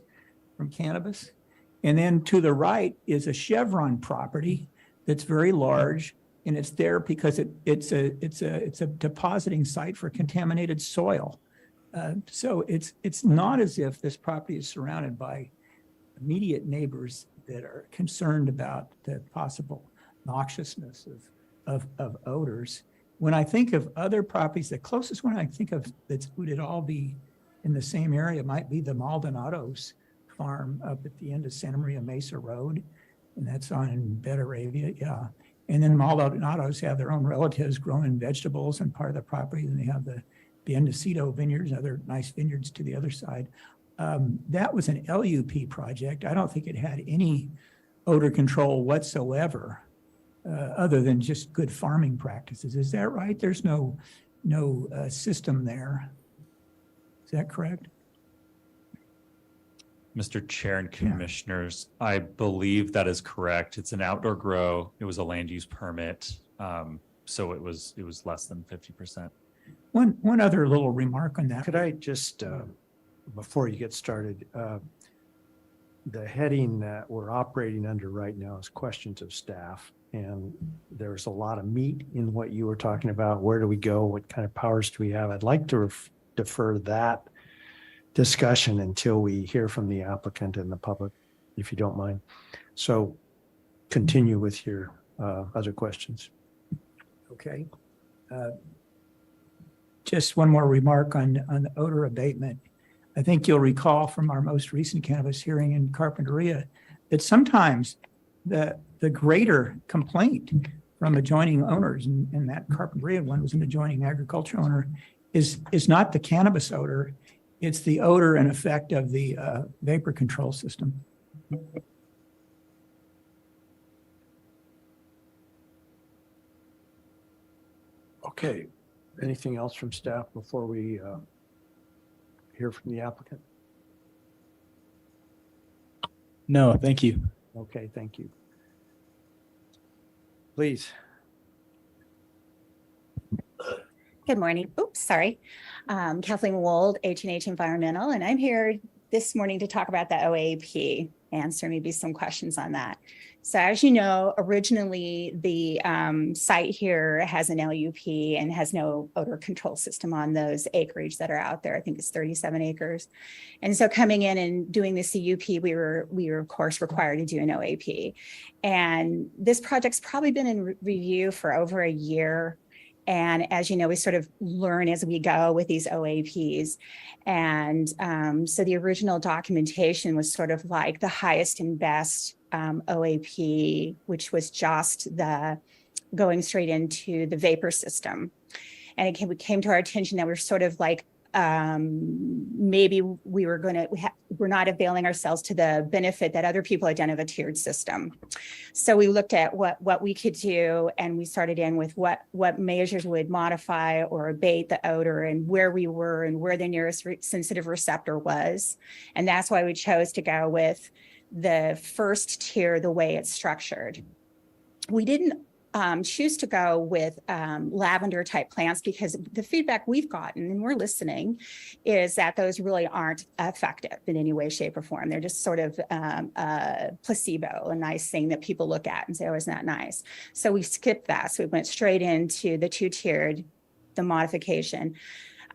from cannabis. And then to the right is a Chevron property that's very large, and it's there because it's a depositing site for contaminated soil. So it's not as if this property is surrounded by immediate neighbors that are concerned about the possible noxiousness of odors. When I think of other properties, the closest one I think of that would it all be in the same area might be the Maldonado's farm up at the end of Santa Maria Mesa Road, and that's on Betaravia, yeah. And then Maldonado's have their own relatives growing vegetables and part of the property, and they have the Bendocito vineyards, other nice vineyards to the other side. That was an LUP project. I don't think it had any odor control whatsoever, other than just good farming practices. Is that right? There's no system there. Is that correct?
Mr. Chair and Commissioners, I believe that is correct. It's an outdoor grow. It was a land use permit. So it was less than 50%.
One other little remark on that.
Could I just, before you get started, the heading that we're operating under right now is questions of staff. And there's a lot of meat in what you were talking about. Where do we go? What kind of powers do we have? I'd like to defer that discussion until we hear from the applicant and the public, if you don't mind. So continue with your other questions.
Okay. Just one more remark on the odor abatement. I think you'll recall from our most recent cannabis hearing in Carpinteria that sometimes the greater complaint from adjoining owners, and that Carpinteria one was an adjoining agriculture owner, is not the cannabis odor, it's the odor and effect of the vapor control system.
Okay. Anything else from staff before we hear from the applicant?
No, thank you.
Okay, thank you. Please.
Good morning. Oops, sorry. Kathleen Wold, H&H Environmental, and I'm here this morning to talk about the OAP, answer maybe some questions on that. So as you know, originally the site here has an LUP and has no odor control system on those acreage that are out there. I think it's 37 acres. And so coming in and doing the CUP, we were of course required to do an OAP. And this project's probably been in review for over a year. And as you know, we sort of learn as we go with these OAPs. And so the original documentation was sort of like the highest and best OAP, which was just the going straight into the vapor system. And it came to our attention that we're sort of like, maybe we're not availing ourselves to the benefit that other people had done of a tiered system. So we looked at what we could do, and we started in with what measures would modify or abate the odor and where we were and where the nearest sensitive receptor was. And that's why we chose to go with the first tier, the way it's structured. We didn't choose to go with lavender type plants because the feedback we've gotten, and we're listening, is that those really aren't effective in any way, shape, or form. They're just sort of a placebo, a nice thing that people look at and say, oh, isn't that nice? So we skipped that. So we went straight into the two-tiered, the modification.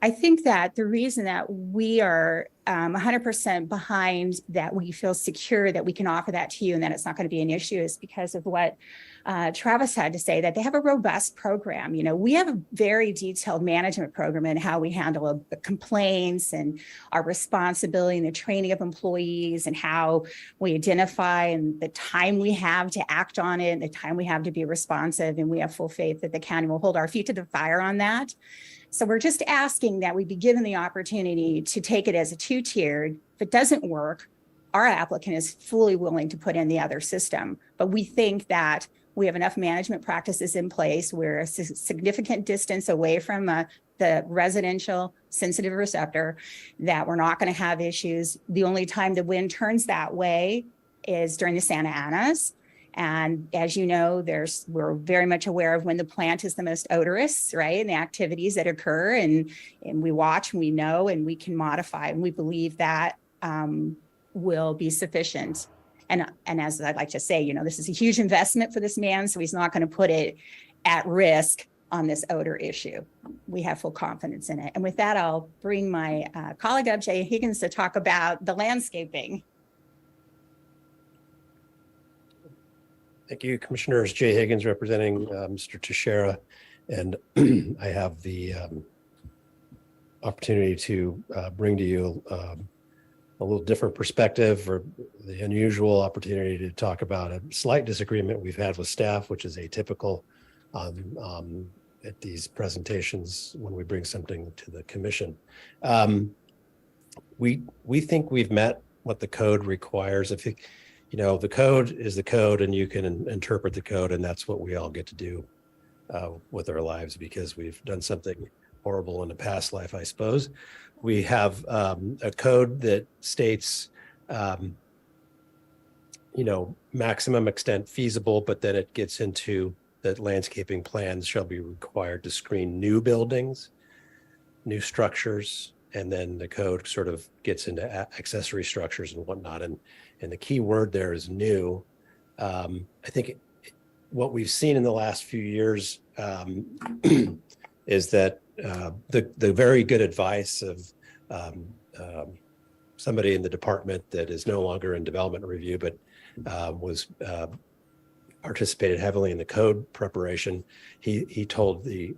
I think that the reason that we are 100% behind that, we feel secure that we can offer that to you and that it's not going to be an issue, is because of what Travis had to say, that they have a robust program. You know, we have a very detailed management program in how we handle complaints and our responsibility and the training of employees and how we identify and the time we have to act on it and the time we have to be responsive. And we have full faith that the county will hold our feet to the fire on that. So we're just asking that we be given the opportunity to take it as a two-tiered. If it doesn't work, our applicant is fully willing to put in the other system. But we think that we have enough management practices in place. We're a significant distance away from the residential sensitive receptor, that we're not going to have issues. The only time the wind turns that way is during the Santa Anas. And as you know, we're very much aware of when the plant is the most odorous, right? And the activities that occur, and we watch and we know and we can modify, and we believe that will be sufficient. And as I'd like to say, you know, this is a huge investment for this man, so he's not going to put it at risk on this odor issue. We have full confidence in it. And with that, I'll bring my colleague up, Jay Higgins, to talk about the landscaping.
Thank you, Commissioners. Jay Higgins representing Mr. Teixeira, and I have the opportunity to bring to you a little different perspective, or the unusual opportunity to talk about a slight disagreement we've had with staff, which is atypical at these presentations when we bring something to the commission. We think we've met what the code requires. If you know, the code is the code, and you can interpret the code, and that's what we all get to do with our lives, because we've done something horrible in a past life, I suppose. We have a code that states, you know, maximum extent feasible, but then it gets into that landscaping plans shall be required to screen new buildings, new structures, and then the code sort of gets into accessory structures and whatnot. And the key word there is new. I think what we've seen in the last few years is that the very good advice of somebody in the department that is no longer in development review, but was participated heavily in the code preparation. He told the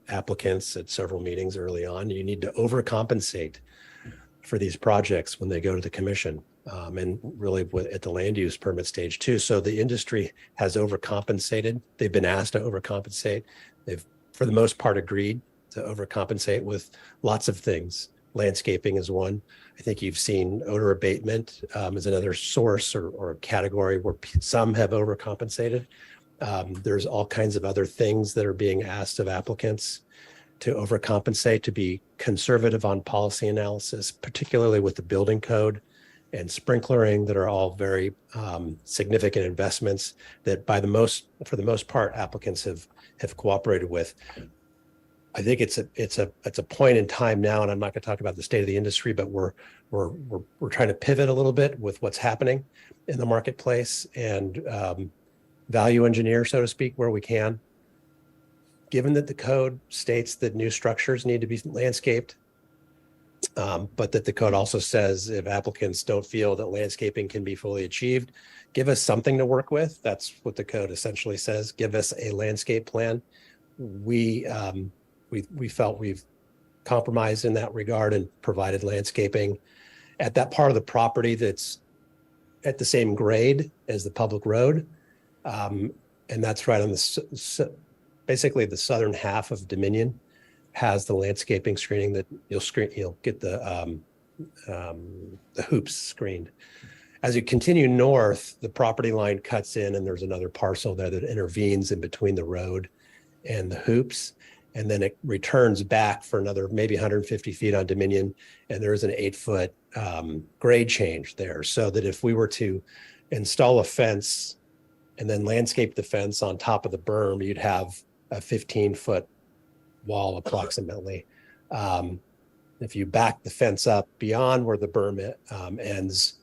applicants at several meetings early on, you need to overcompensate for these projects when they go to the commission, and really at the land use permit stage too. So the industry has overcompensated. They've been asked to overcompensate. They've, for the most part, agreed to overcompensate with lots of things. Landscaping is one. I think you've seen odor abatement as another source or category where some have overcompensated. There's all kinds of other things that are being asked of applicants to overcompensate, to be conservative on policy analysis, particularly with the building code and sprinklering, that are all very significant investments that for the most part, applicants have cooperated with. I think it's a point in time now, and I'm not going to talk about the state of the industry, but we're trying to pivot a little bit with what's happening in the marketplace and value engineer, so to speak, where we can. Given that the code states that new structures need to be landscaped, but that the code also says if applicants don't feel that landscaping can be fully achieved, give us something to work with. That's what the code essentially says. Give us a landscape plan. We felt we've compromised in that regard and provided landscaping at that part of the property that's at the same grade as the public road. And that's right on basically the southern half of Dominion has the landscaping screening that you'll get the hoops screened. As you continue north, the property line cuts in and there's another parcel there that intervenes in between the road and the hoops. And then it returns back for another maybe 150 feet on Dominion. And there is an 8-foot grade change there. So that if we were to install a fence and then landscape the fence on top of the berm, you'd have a 15-foot wall approximately. If you back the fence up beyond where the berm ends,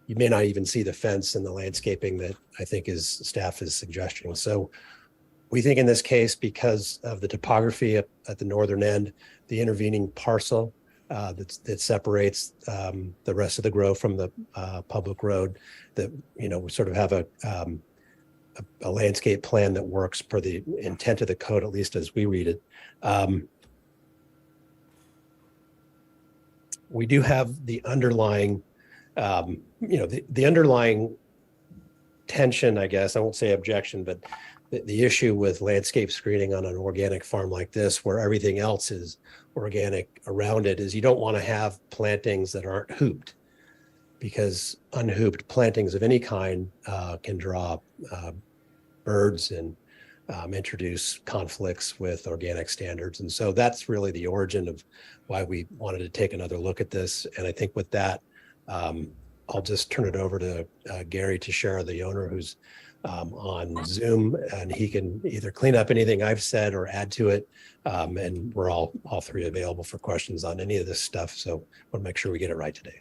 you may not even see the fence and the landscaping that I think staff is suggesting. So we think in this case, because of the topography at the northern end, the intervening parcel that separates the rest of the grove from the public road, that we sort of have a landscape plan that works per the intent of the code, at least as we read it. We do have the underlying, the underlying tension, I guess. I won't say objection, but the issue with landscape screening on an organic farm like this, where everything else is organic around it, is you don't want to have plantings that aren't hooped, because unhooped plantings of any kind can draw birds and introduce conflicts with organic standards. And so that's really the origin of why we wanted to take another look at this. And I think with that, I'll just turn it over to Gary Teixeira, the owner, who's on Zoom, and he can either clean up anything I've said or add to it. And we're all three available for questions on any of this stuff. So I want to make sure we get it right today.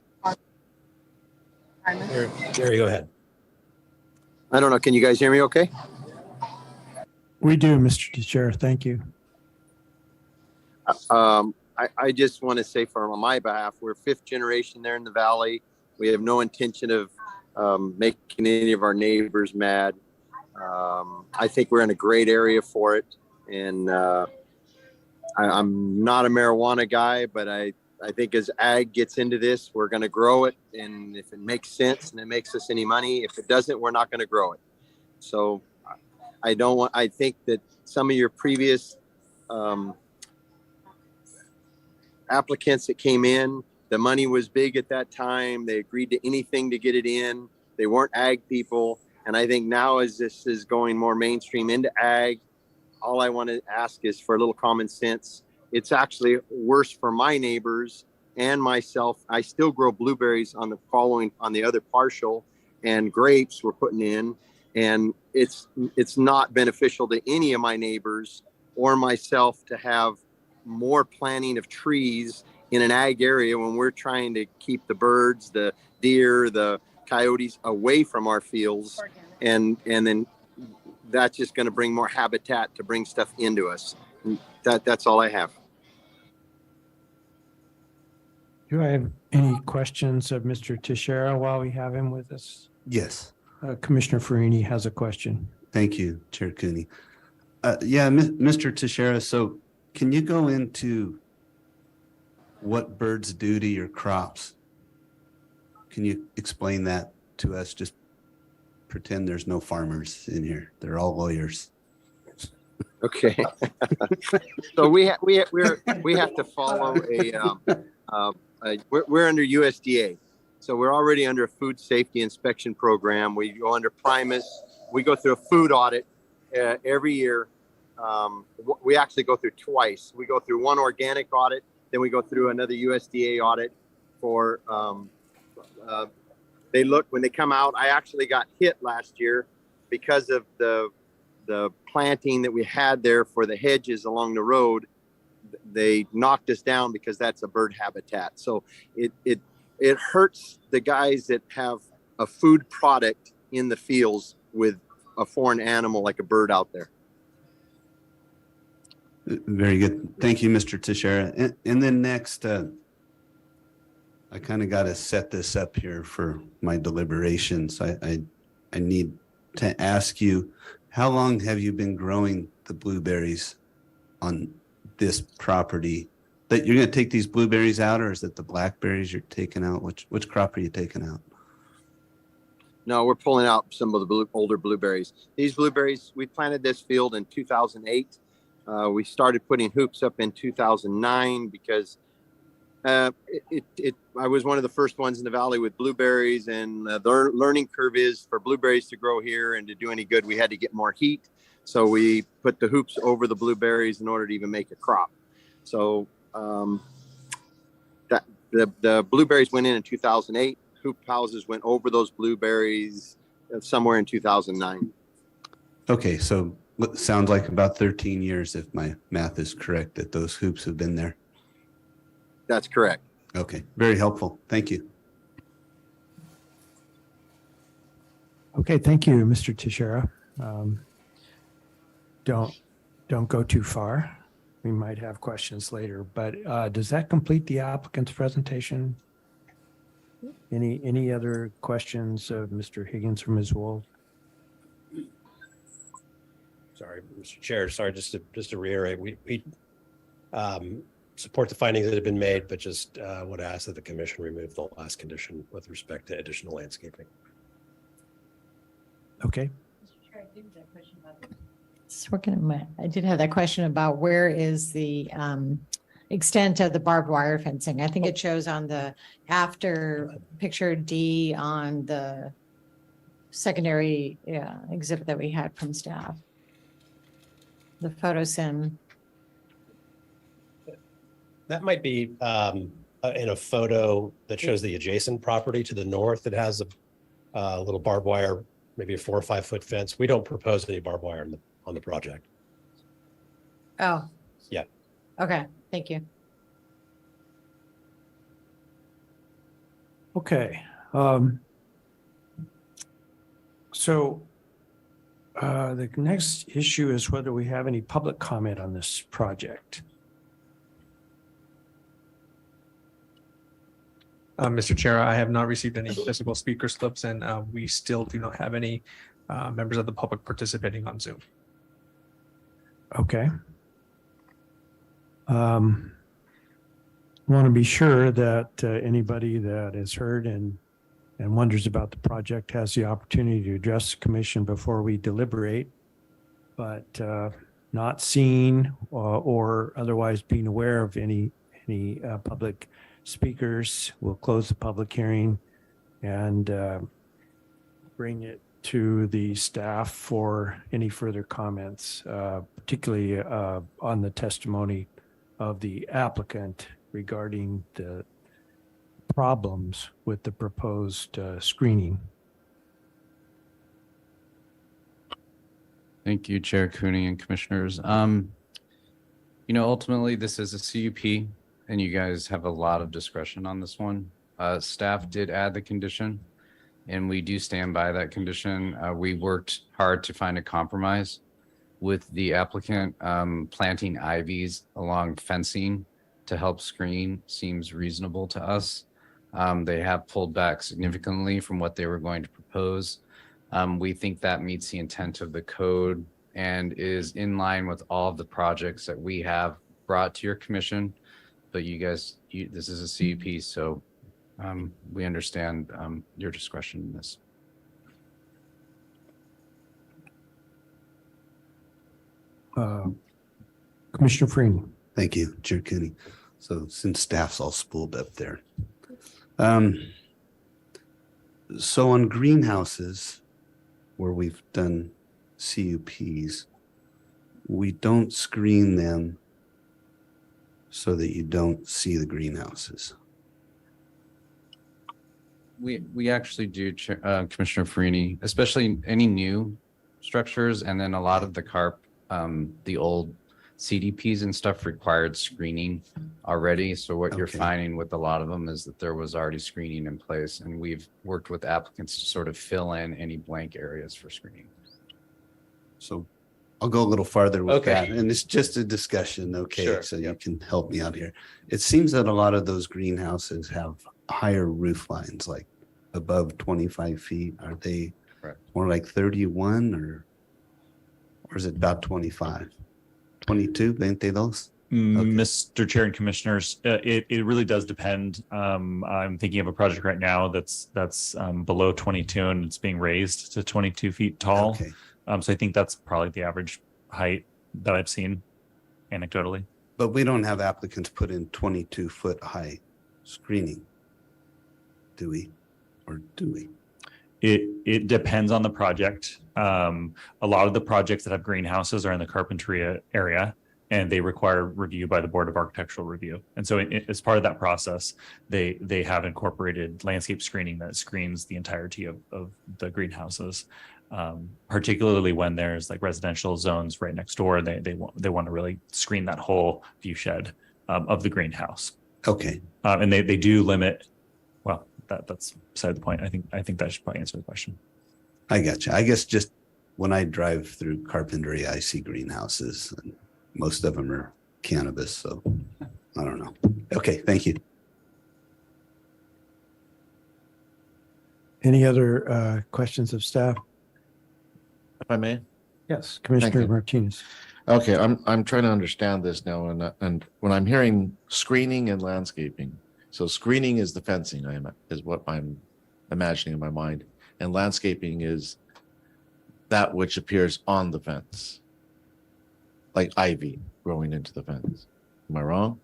Gary, go ahead.
I don't know. Can you guys hear me okay?
We do, Mr. Teixeira. Thank you.
I just want to say on my behalf, we're 5th generation there in the valley. We have no intention of making any of our neighbors mad. I think we're in a great area for it. And I'm not a marijuana guy, but I think as ag gets into this, we're going to grow it. And if it makes sense and it makes us any money, if it doesn't, we're not going to grow it. So I think that some of your previous applicants that came in, the money was big at that time. They agreed to anything to get it in. They weren't ag people. And I think now as this is going more mainstream into ag, all I want to ask is for a little common sense. It's actually worse for my neighbors and myself. I still grow blueberries on the other partial, and grapes we're putting in. And it's not beneficial to any of my neighbors or myself to have more planting of trees in an ag area when we're trying to keep the birds, the deer, the coyotes away from our fields. And then that's just going to bring more habitat to bring stuff into us. That's all I have.
Do I have any questions of Mr. Teixeira while we have him with us?
Yes.
Commissioner Farini has a question.
Thank you, Chair Cooney. Mr. Teixeira, so can you go into what birds do to your crops? Can you explain that to us? Just pretend there's no farmers in here. They're all lawyers.
Okay. So we have to follow we're under USDA. So we're already under a food safety inspection program. We go under Primus. We go through a food audit every year. We actually go through twice. We go through one organic audit, then we go through another USDA audit for, when they come out. I actually got hit last year because of the planting that we had there for the hedges along the road. they knocked us down because that's a bird habitat. So it hurts the guys that have a food product in the fields with a foreign animal like a bird out there.
Very good. Thank you, Mr. Teixeira. And then next, I kind of got to set this up here for my deliberations. I need to ask you, how long have you been growing the blueberries on this property? That you're going to take these blueberries out, or is it the blackberries you're taking out? Which crop are you taking out?
No, we're pulling out some of the older blueberries. These blueberries, we planted this field in 2008. We started putting hoops up in 2009 because I was one of the first ones in the valley with blueberries, and the learning curve is for blueberries to grow here and to do any good, we had to get more heat. So we put the hoops over the blueberries in order to even make a crop. So that the blueberries went in 2008. Hoop houses went over those blueberries somewhere in 2009.
Okay, so what sounds like about 13 years, if my math is correct, that those hoops have been there.
That's correct.
Okay, very helpful. Thank you.
Okay, thank you, Mr. Teixeira. Don't go too far. We might have questions later, but does that complete the applicant's presentation? Any other questions of Mr. Higgins or Ms. Wold?
Sorry, Mr. Chair. Sorry, just to reiterate, we support the findings that have been made, but just would ask that the commission remove the last condition with respect to additional landscaping.
Okay.
I did have that question about where is the extent of the barbed wire fencing. I think it shows on the after picture D on the secondary exhibit that we had from staff. The photo sim.
That might be in a photo that shows the adjacent property to the north. It has a little barbed wire, maybe a 4 or 5 foot fence. We don't propose any barbed wire on the project.
Oh.
Yeah.
Okay, thank you.
Okay. So the next issue is whether we have any public comment on this project.
Mr. Chair, I have not received any physical speaker slips, and we still do not have any members of the public participating on Zoom.
Okay. Want to be sure that anybody that has heard and wonders about the project has the opportunity to address the commission before we deliberate, but not seeing or otherwise being aware of any public speakers. We'll close the public hearing and bring it to the staff for any further comments, particularly on the testimony of the applicant regarding the problems with the proposed screening.
Thank you, Chair Cooney and commissioners. Ultimately, this is a CUP and you guys have a lot of discretion on this one. Staff did add the condition and we do stand by that condition. We worked hard to find a compromise with the applicant. Planting ivies along fencing to help screen seems reasonable to us. They have pulled back significantly from what they were going to propose. We think that meets the intent of the code and is in line with all of the projects that we have brought to your commission. But you guys, this is a CUP, so we understand your discretion in this.
Commissioner Freeman.
Thank you, Chair Cooney. So since staff's all spooled up there. So on greenhouses where we've done CUPs, we don't screen them so that you don't see the greenhouses.
We actually do, Commissioner Farini, especially any new structures, and then a lot of the carp, the old CDPs and stuff required screening already. So what you're
Okay.
finding with a lot of them is that there was already screening in place, and we've worked with applicants to sort of fill in any blank areas for screening.
So I'll go a little farther with
Okay.
that. And it's just a discussion, okay?
Sure.
So you can help me out here. It seems that a lot of those greenhouses have higher roof lines, like above 25 feet. Are they
Correct.
more like 31 or is it about 25? 22, ain't they those?
Mr. Chair and Commissioners, it really does depend. I'm thinking of a project right now that's below 22 and it's being raised to 22 feet tall.
Okay.
So I think that's probably the average height that I've seen anecdotally.
But we don't have applicants put in 22-foot high screening, do we? Or do we?
It depends on the project. A lot of the projects that have greenhouses are in the carpentry area, and they require review by the Board of Architectural Review. And so as part of that process, they have incorporated landscape screening that screens the entirety of the greenhouses. Particularly when there's like residential zones right next door, they want to really screen that whole view shed of the greenhouse.
Okay.
And they do limit. Well, that's beside the point. I think that should probably answer the question.
I got you. I guess just when I drive through carpentry, I see greenhouses and most of them are cannabis. So I don't know. Okay. Thank you.
Any other questions of staff?
If I may.
Yes, Commissioner
you.
Martinez.
Okay, I'm trying to understand this now, and when I'm hearing screening and landscaping, so screening is the fencing, is what I'm imagining in my mind, and landscaping is that which appears on the fence, like ivy growing into the fence. Am I wrong?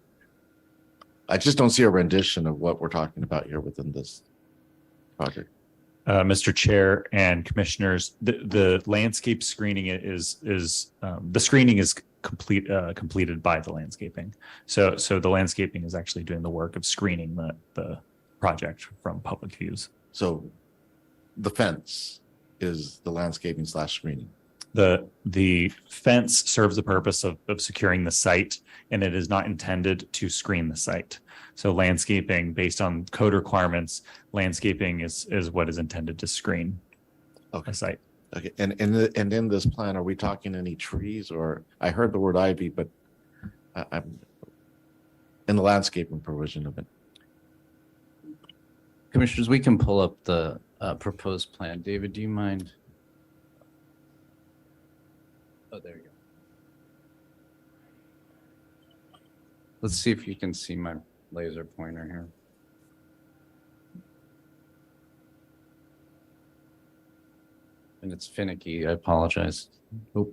I just don't see a rendition of what we're talking about here within this project.
Mr. Chair and Commissioners, the landscape screening is the screening is completed by the landscaping. So the landscaping is actually doing the work of screening the project from public views.
So the fence is the landscaping / screening.
The fence serves the purpose of securing the site, and it is not intended to screen the site. So landscaping, based on code requirements, landscaping is what is intended to screen a site.
Okay, and in this plan, are we talking any trees, or I heard the word ivy, but I'm in the landscaping provision of it.
Commissioners, we can pull up the proposed plan. David, do you mind? Oh, there you go. Let's see if you can see my laser pointer here. And it's finicky. I apologize. Oh.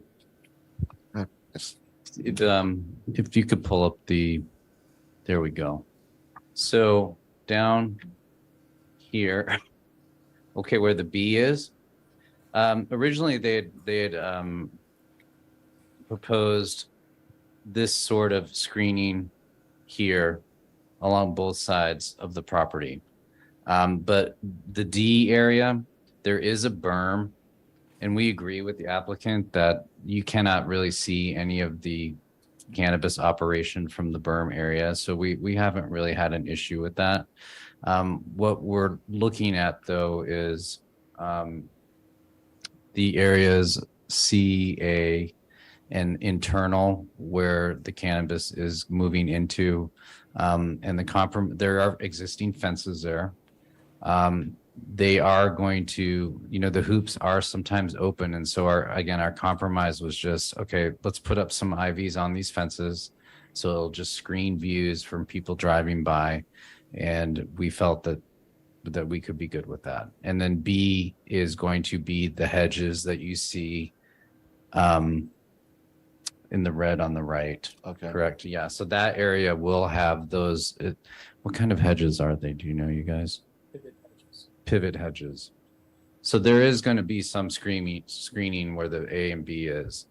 If you could pull up there we go. So down here, okay, where the B is, originally they had proposed this sort of screening here along both sides of the property. But the D area, there is a berm, and we agree with the applicant that you cannot really see any of the cannabis operation from the berm area. So we haven't really had an issue with that. What we're looking at though is the areas C, A, and internal where the cannabis is moving into, and there are existing fences there. They are going to, the hoops are sometimes open. And so our compromise was just, okay, let's put up some IVs on these fences. So it'll just screen views from people driving by. And we felt that we could be good with that. And then B is going to be the hedges that you see in the red on the right.
Okay.
Correct. Yeah. So that area will have those. What kind of hedges are they? Do you know, you guys? Pivot hedges. So there is going to be some screening where the A and B is.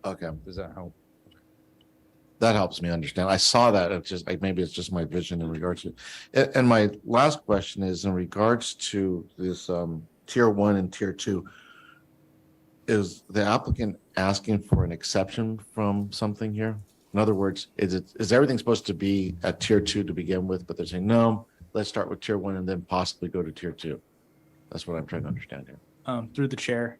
Okay.
Does that help?
That helps me understand. I saw that. Maybe it's just my vision in regards to it. And my last question is in regards to this tier 1 and tier 2. is the applicant asking for an exception from something here? In other words, is everything supposed to be at tier 2 to begin with, but they're saying, no, let's start with tier 1 and then possibly go to tier 2. That's what I'm trying to understand here.
Through the chair,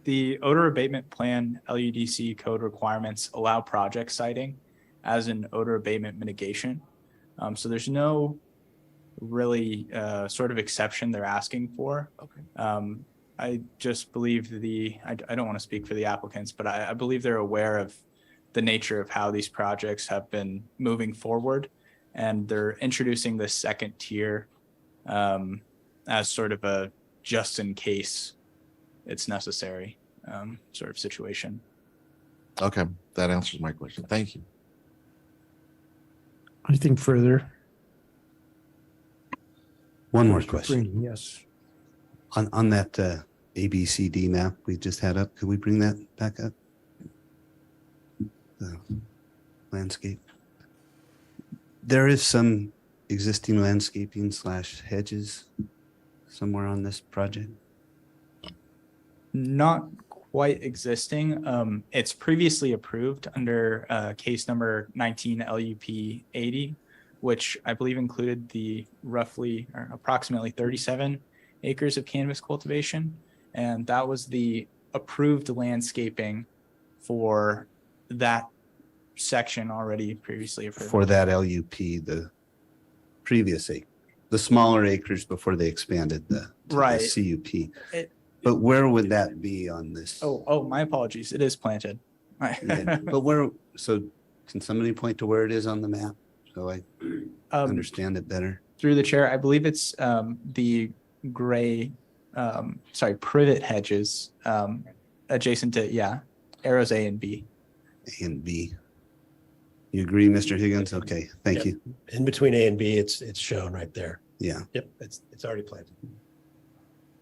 the odor abatement plan LUDC code requirements allow project siting as an odor abatement mitigation. So there's no really sort of exception they're asking for.
Okay.
I just believe I don't want to speak for the applicants, but I believe they're aware of the nature of how these projects have been moving forward, and they're introducing this second tier as sort of a just in case it's necessary sort of situation.
Okay, that answers my question. Thank you.
Anything further?
One more
Mr.
question.
Freeney, yes.
On that ABCD map we just had up, could we bring that back up? The landscape. There is some existing landscaping / hedges somewhere on this project.
Not quite existing. It's previously approved under case number 19 LUP 80, which I believe included the roughly or approximately 37 acres of cannabis cultivation. And that was the approved landscaping for that section already previously approved.
For that LUP, the previous the smaller acres before they expanded the
Right.
CUP. But where would that be on this?
Oh, my apologies. It is planted.
Yeah, but so can somebody point to where it is on the map so I understand it better?
Through the chair, I believe it's the gray, privet hedges adjacent to, arrows A and B.
A and B. You agree, Mr. Higgins? Okay, thank
Yep.
you.
In between A and B, it's shown right there.
Yeah.
Yep, it's already planted.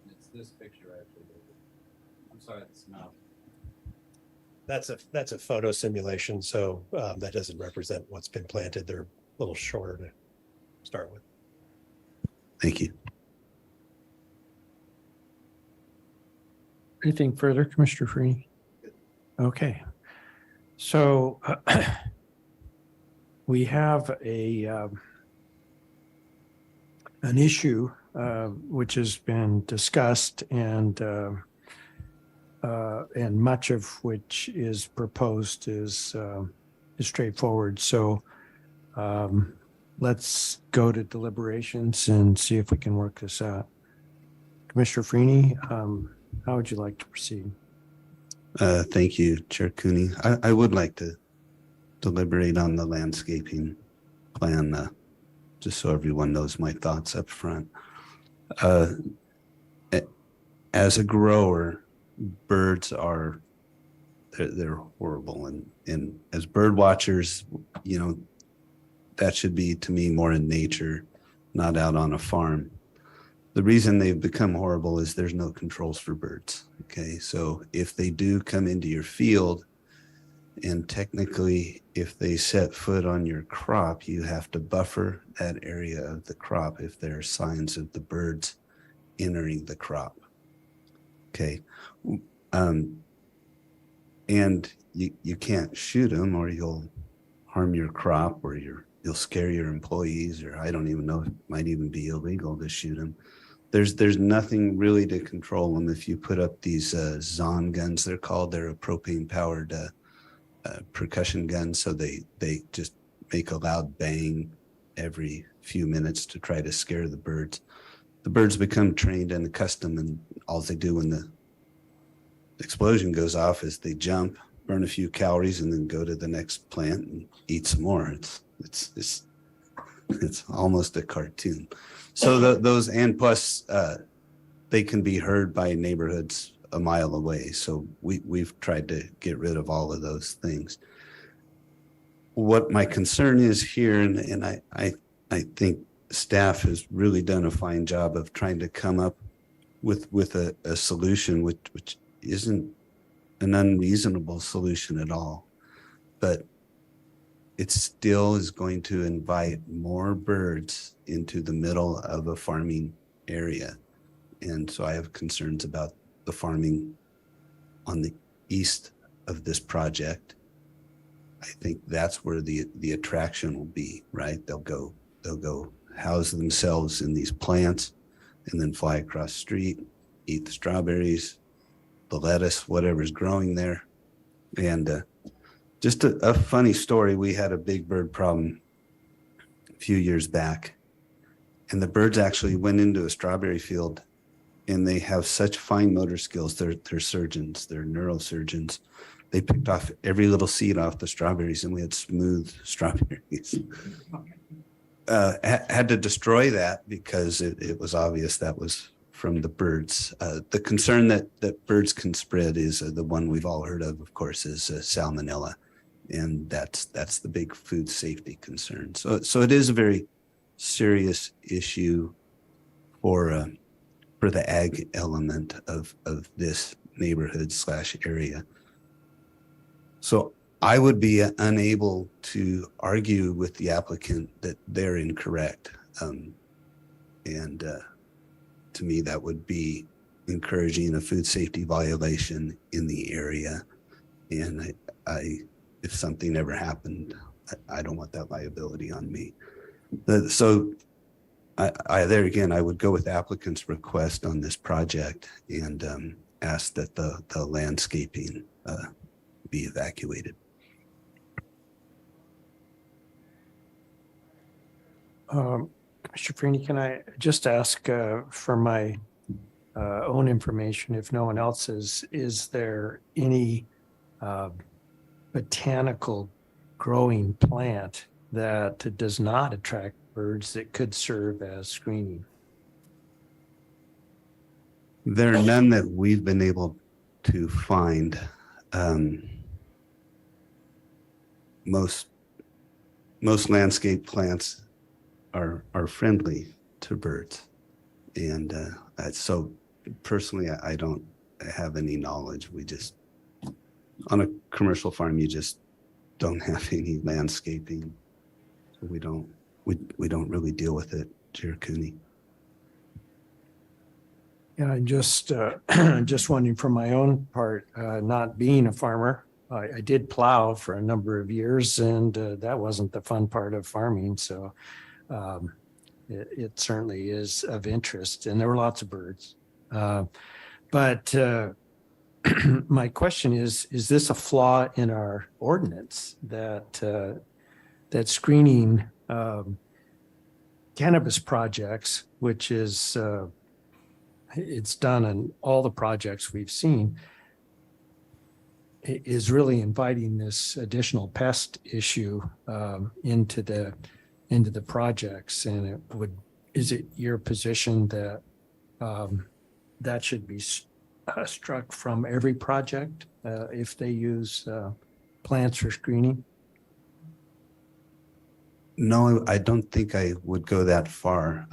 It's this picture actually. I'm sorry, it's not.
That's a photo simulation, so that doesn't represent what's been planted. They're a little shorter to start with.
Thank you.
Anything further, Commissioner Freeney? Okay. So we have an issue which has been discussed and much of which is proposed is straightforward. So let's go to deliberations and see if we can work this out. Commissioner Freeney, how would you like to proceed?
Thank you, Chair Cooney. I would like to deliberate on the landscaping plan, just so everyone knows my thoughts up front. As a grower, birds they're horrible, and as bird watchers, that should be to me more in nature, not out on a farm. The reason they've become horrible is there's no controls for birds. Okay, so if they do come into your field, and technically if they set foot on your crop, you have to buffer that area of the crop if there are signs of the birds entering the crop. Okay, and you can't shoot them or you'll harm your crop, or you'll scare your employees, or I don't even know, it might even be illegal to shoot them. There's nothing really to control them. If you put up these Zon guns, they're a propane powered percussion gun, so they just make a loud bang every few minutes to try to scare the birds. The birds become trained and accustomed, and all they do when the explosion goes off is they jump, burn a few calories, and then go to the next plant and eat some more. It's almost a cartoon. So those, and plus they can be heard by neighborhoods a mile away. So we've tried to get rid of all of those things. What my concern is here, and I think staff has really done a fine job of trying to come up with a solution which isn't an unreasonable solution at all, but it still is going to invite more birds into the middle of a farming area. And so I have concerns about the farming on the east of this project. I think that's where the attraction will be, right? They'll go house themselves in these plants and then fly across the street, eat the strawberries, the lettuce, whatever's growing there. And just a funny story, we had a big bird problem a few years back, and the birds actually went into a strawberry field, and they have such fine motor skills. They're surgeons, they're neurosurgeons. They picked off every little seed off the strawberries, and we had smooth strawberries. Had to destroy that because it was obvious that was from the birds. The concern that birds can spread is the one we've all heard of course, is salmonella. And that's the big food safety concern. So it is a very serious issue for the ag element of this neighborhood / area. So I would be unable to argue with the applicant that they're incorrect. And to me, that would be encouraging a food safety violation in the area. And I if something ever happened, I don't want that liability on me. So there again, I would go with applicant's request on this project and ask that the landscaping be evacuated.
Mr. Freeney, can I just ask for my own information, if no one else is there any botanical growing plant that does not attract birds that could serve as screening?
There are none that we've been able to find. Most landscape plants are friendly to birds, and so personally, I don't have any knowledge. We just, on a commercial farm, you just don't have any landscaping. So we don't really deal with it, Chair Cooney.
Yeah, I just wondering from my own part, not being a farmer, I did plow for a number of years, and that wasn't the fun part of farming. So it certainly is of interest, and there were lots of birds. But my question is this a flaw in our ordinance that screening cannabis projects, which is it's done in all the projects we've seen, is really inviting this additional pest issue into the projects? And is it your position that that should be struck from every project if they use plants for screening?
No, I don't think I would go that far.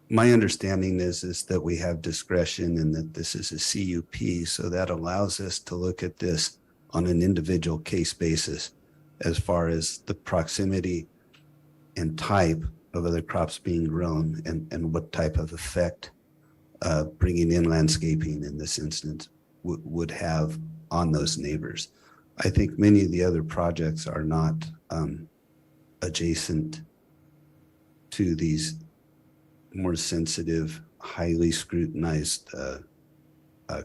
My understanding is that we have discretion and that this is a CUP, so that allows us to look at this on an individual case basis as far as the proximity and type of other crops being grown and what type of effect bringing in landscaping in this instance would have on those neighbors. I think many of the other projects are not adjacent to these more sensitive, highly scrutinized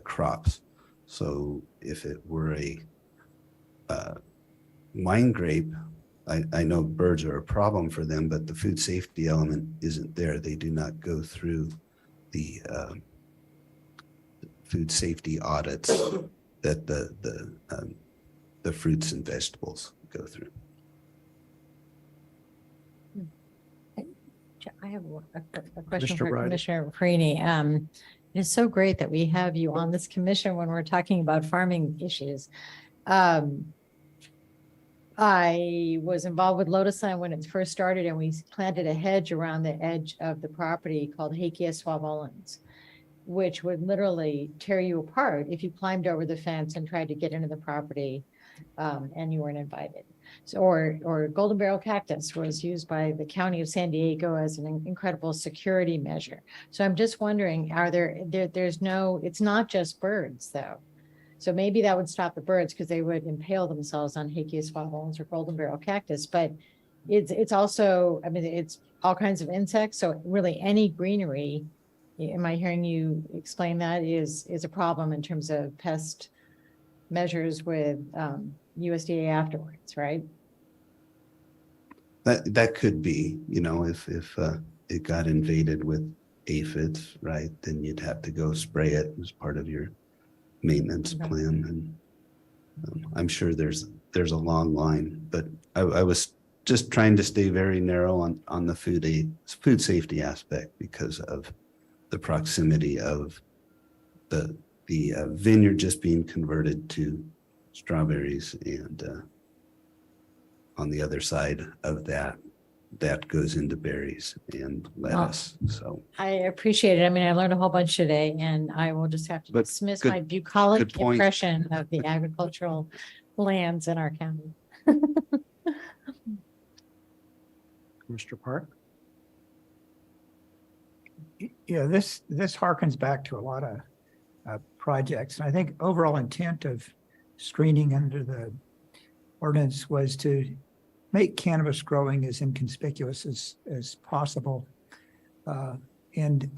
crops. So if it were a wine grape, I know birds are a problem for them, but the food safety element isn't there. They do not go through the food safety audits that the fruits and vegetables go through.
I have a question
Mr.
for
Bride.
Commissioner Freeney. It is so great that we have you on this commission when we're talking about farming issues. I was involved with Lotus Land when it first started, and we planted a hedge around the edge of the property called Hakea suavolens, which would literally tear you apart if you climbed over the fence and tried to get into the property and you weren't invited. So, or golden barrel cactus was used by the county of San Diego as an incredible security measure. So I'm just wondering, there's no, it's not just birds though. So maybe that would stop the birds because they would impale themselves on Hakeus bottles or golden barrel cactus, but it's also, I mean, it's all kinds of insects. So really any greenery, am I hearing you explain that is a problem in terms of pest measures with USDA afterwards, right?
That could be, if it got invaded with aphids, right, then you'd have to go spray it as part of your maintenance plan. And I'm sure there's a long line, but I was just trying to stay very narrow on the food safety aspect because of the proximity of the vineyard just being converted to strawberries, and on the other side of that goes into berries and lettuce. So
I appreciate it. I mean, I learned a whole bunch today, and I will just have to
But
dismiss
good-
my bucolic
good point.
impression of the agricultural lands in our county.
Mr. Park?
Yeah, this harkens back to a lot of projects. And I think overall intent of screening under the ordinance was to make cannabis growing as inconspicuous as possible. And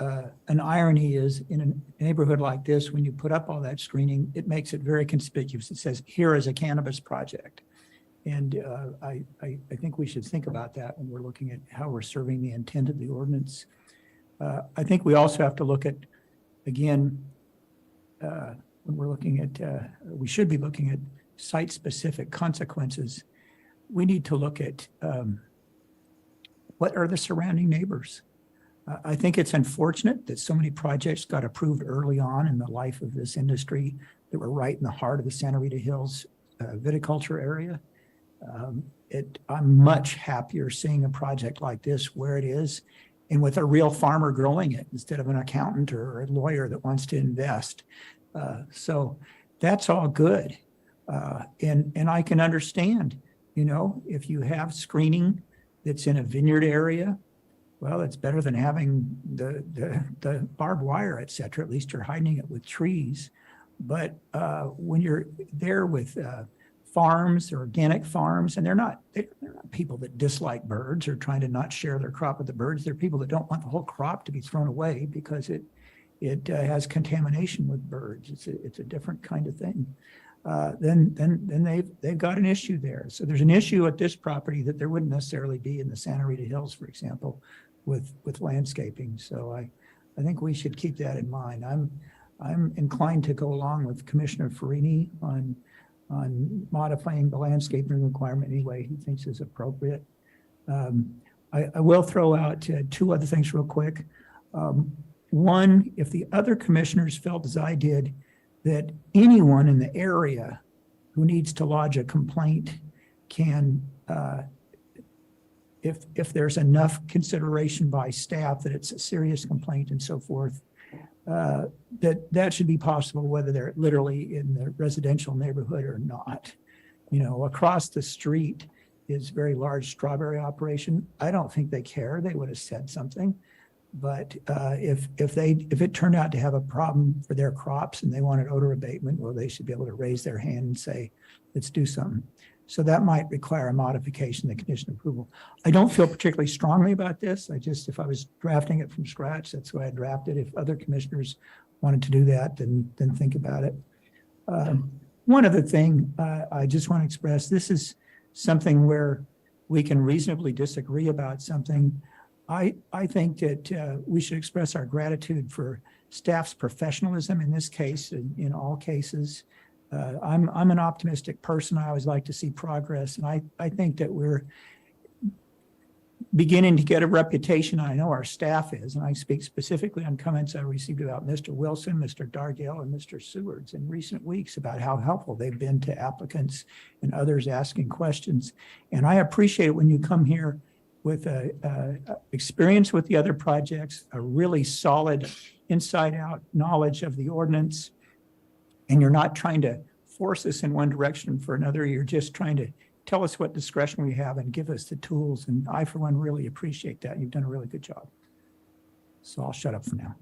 an irony is, in a neighborhood like this, when you put up all that screening, it makes it very conspicuous. It says, here is a cannabis project. And I think we should think about that when we're looking at how we're serving the intent of the ordinance. I think we also have to look at, again, when we're looking at, we should be looking at site-specific consequences. We need to look at what are the surrounding neighbors. I think it's unfortunate that so many projects got approved early on in the life of this industry that were right in the heart of the Santa Rita Hills viticulture area. I'm much happier seeing a project like this where it is and with a real farmer growing it instead of an accountant or a lawyer that wants to invest. So that's all good. And I can understand, if you have screening that's in a vineyard area, well, it's better than having the barbed wire, et cetera. At least you're hiding it with trees. But when you're there with farms, organic farms, and they're not people that dislike birds or trying to not share their crop with the birds. They're people that don't want the whole crop to be thrown away because it has contamination with birds. It's a different kind of thing. Then they've got an issue there. So there's an issue at this property that there wouldn't necessarily be in the Santa Rita Hills, for example, with landscaping. So I think we should keep that in mind. I'm inclined to go along with Commissioner Farini on modifying the landscaping requirement any way he thinks is appropriate. I will throw out two other things real quick. One, if the other commissioners felt as I did, that anyone in the area who needs to lodge a complaint can, if there's enough consideration by staff that it's a serious complaint and so forth, that should be possible whether they're literally in the residential neighborhood or not. Across the street is very large strawberry operation. I don't think they care. They would have said something. But if it turned out to have a problem for their crops and they wanted odor abatement, well, they should be able to raise their hand and say, let's do something. So that might require a modification of the condition of approval. I don't feel particularly strongly about this. if I was drafting it from scratch, that's why I drafted. If other commissioners wanted to do that, then think about it. One other thing I just want to express, this is something where we can reasonably disagree about something. I think that we should express our gratitude for staff's professionalism in this case, in all cases. I'm an optimistic person. I always like to see progress. And I think that we're beginning to get a reputation. I know our staff is, and I speak specifically on comments I received about Mr. Wilson, Mr. Dargill, and Mr. Sewards in recent weeks about how helpful they've been to applicants and others asking questions. And I appreciate it when you come here with experience with the other projects, a really solid inside out knowledge of the ordinance, and you're not trying to force us in one direction for another. You're just trying to tell us what discretion we have and give us the tools. And I, for one, really appreciate that. You've done a really good job. So I'll shut up for now.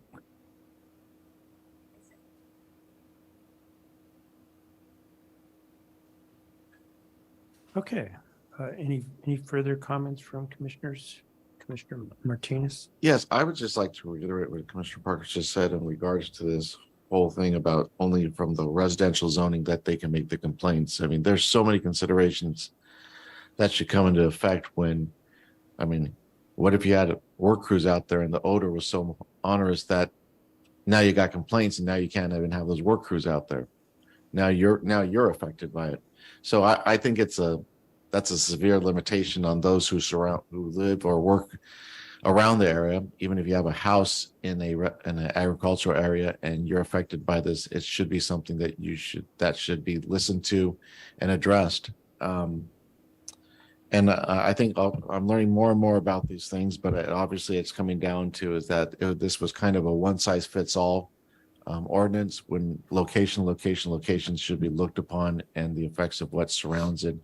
Okay, any further comments from commissioners? Commissioner Martinez?
Yes, I would just like to reiterate what Commissioner Parker just said in regards to this whole thing about only from the residential zoning that they can make the complaints. I mean, there's so many considerations that should come into effect when, I mean, what if you had work crews out there and the odor was so onerous that now you got complaints and now you can't even have those work crews out there. Now you're affected by it. So I think that's a severe limitation on those who live or work around the area. Even if you have a house in an agricultural area and you're affected by this, it should be something that should be listened to and addressed. And I think I'm learning more and more about these things, but obviously it's coming down to is that this was kind of a one size fits all ordinance when locations should be looked upon, and the effects of what surrounds it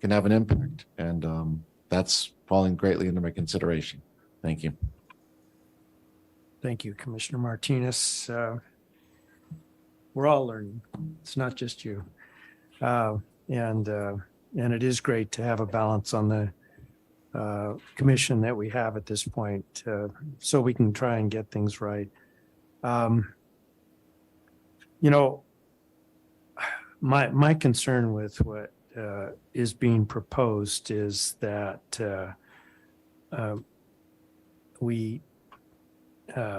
can have an impact. And that's falling greatly into my consideration. Thank you.
Thank you, Commissioner Martinez. We're all learning. It's not just you. And it is great to have a balance on the commission that we have at this point, so we can try and get things right. My concern with what is being proposed is that we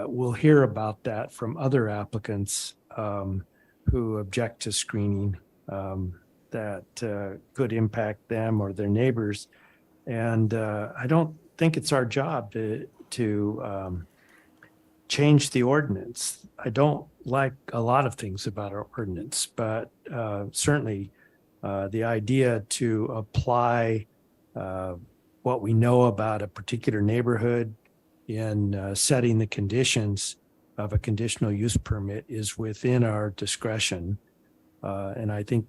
will hear about that from other applicants who object to screening that could impact them or their neighbors. And I don't think it's our job to change the ordinance. I don't like a lot of things about our ordinance, but certainly the idea to apply what we know about a particular neighborhood in setting the conditions of a conditional use permit is within our discretion. And I think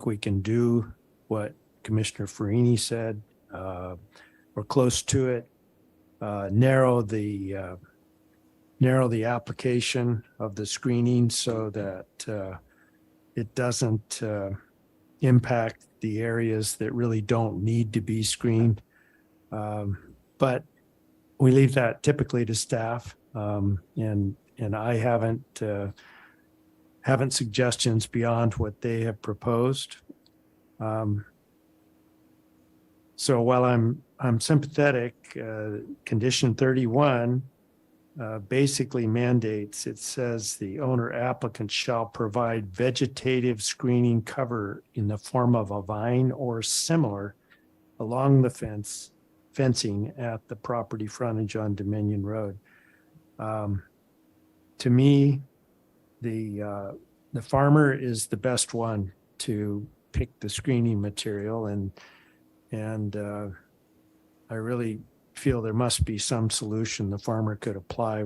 we can do what Commissioner Farini said, or close to it, narrow the application of the screening so that it doesn't impact the areas that really don't need to be screened. But we leave that typically to staff, and I haven't suggestions beyond what they have proposed. So while I'm sympathetic, condition 31 basically mandates, it says the owner applicant shall provide vegetative screening cover in the form of a vine or similar along the fencing at the property frontage on Dominion Road. To me, the farmer is the best one to pick the screening material, and I really feel there must be some solution the farmer could apply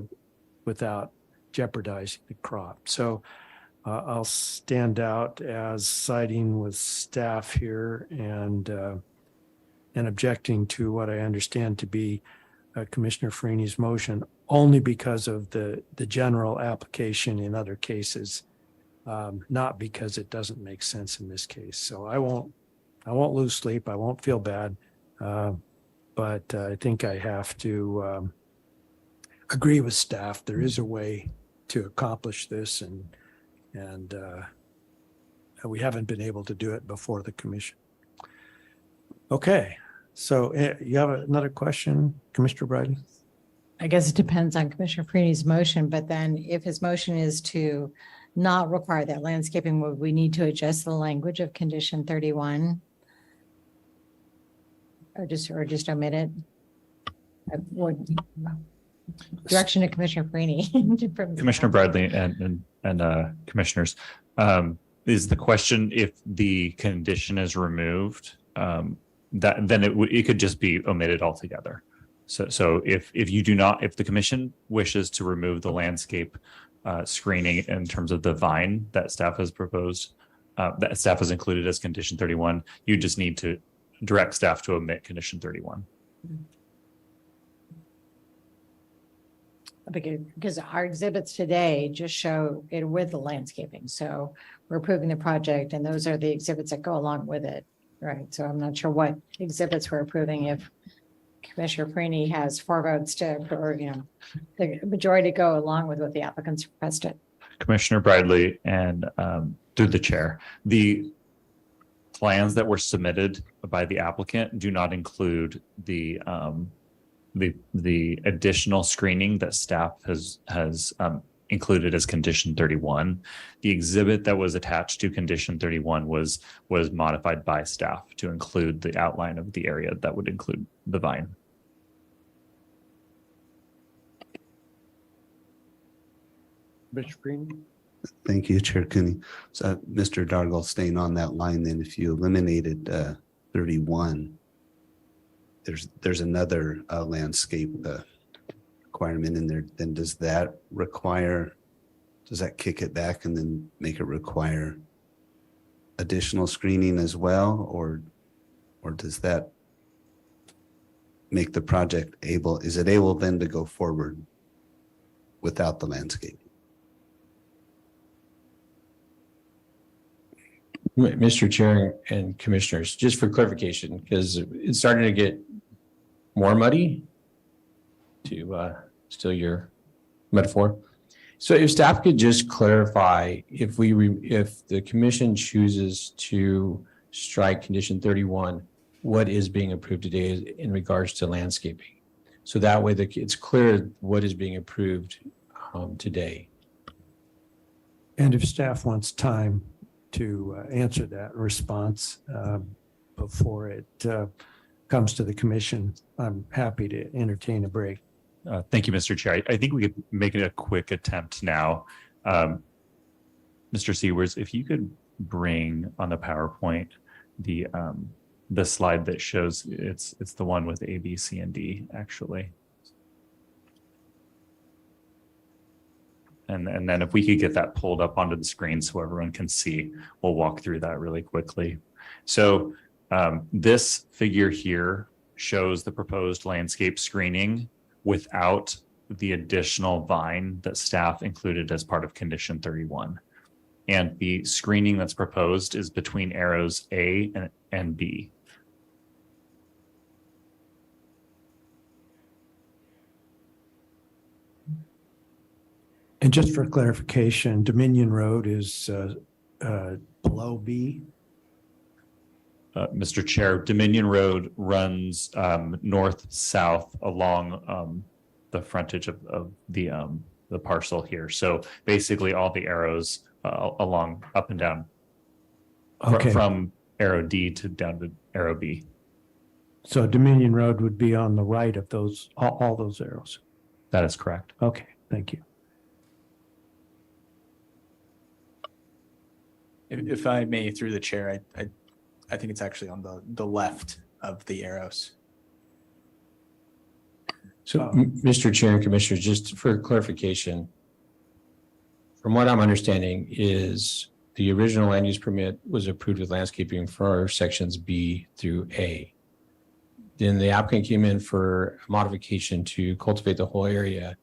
without jeopardizing the crop. So I'll stand out as siding with staff here and objecting to what I understand to be Commissioner Farini's motion, only because of the general application in other cases, not because it doesn't make sense in this case. So I won't lose sleep. I won't feel bad. But I think I have to agree with staff. There is a way to accomplish this, and we haven't been able to do it before the commission. Okay, so you have another question, Commissioner Bridley?
I guess it depends on Commissioner Farini's motion, but then if his motion is to not require that landscaping, would we need to adjust the language of condition 31? Or just omit it? Direction to Commissioner Farini.
Commissioner Bradley and commissioners, is the question if the condition is removed, that then it could just be omitted altogether. So if the commission wishes to remove the landscape screening in terms of the vine that staff has proposed, that staff has included as condition 31, you just need to direct staff to omit condition 31.
Because our exhibits today just show it with the landscaping. So we're approving the project and those are the exhibits that go along with it. Right. So I'm not sure what exhibits we're approving if Commissioner Preeny has 4 votes to, or, the majority to go along with what the applicants requested.
Commissioner Bradley and through the chair, the plans that were submitted by the applicant do not include the additional screening that staff has included as condition 31. The exhibit that was attached to condition 31 was modified by staff to include the outline of the area that would include the vine.
Mr. Green?
Thank you, Chair Cooney. So Mr. Dargle, staying on that line, then if you eliminated 31, there's another landscape requirement in there. Then does that kick it back and then make it require additional screening as well? Or does that make the project is it able then to go forward without the landscape?
Mr. Chair and Commissioners, just for clarification, because it's starting to get more muddy, to steal your metaphor. So if staff could just clarify, if the commission chooses to strike condition 31, what is being approved today in regards to landscaping? So that way it's clear what is being approved today.
And if staff wants time to answer that response before it comes to the commission, I'm happy to entertain a break.
Thank you, Mr. Chair. I think we could make it a quick attempt now. Mr. Sewers, if you could bring on the PowerPoint the slide that shows it's the one with A, B, C, and D, actually. And then if we could get that pulled up onto the screen so everyone can see, we'll walk through that really quickly. So this figure here shows the proposed landscape screening without the additional vine that staff included as part of condition 31. And the screening that's proposed is between arrows A and B.
And just for clarification, Dominion Road is below B.
Mr. Chair, Dominion Road runs north-south along the frontage of the parcel here. So basically all the arrows along up and down from arrow D to down to arrow B.
So Dominion Road would be on the right of those, all those arrows.
That is correct.
Okay, thank you.
If I may, through the chair, I think it's actually on the left of the arrows.
So, Mr. Chair and Commissioners, just for clarification, from what I'm understanding is the original land use permit was approved with landscaping for sections B through A. Then the applicant came in for a modification to cultivate the whole area,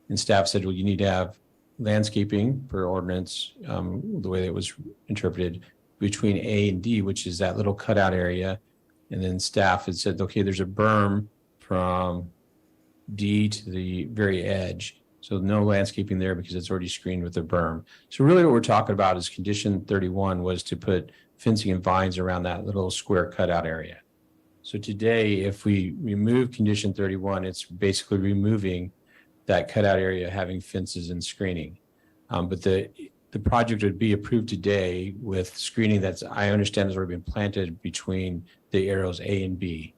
and staff said, well, you need to have landscaping per ordinance, the way that it was interpreted, between A and D, which is that little cutout area. And then staff had said, okay, there's a berm from D to the very edge. So no landscaping there because it's already screened with a berm. So really what we're talking about is condition 31 was to put fencing and vines around that little square cutout area. So today, if we remove condition 31, it's basically removing that cutout area having fences and screening. But the project would be approved today with screening that's, I understand, has already been planted between the arrows A and B.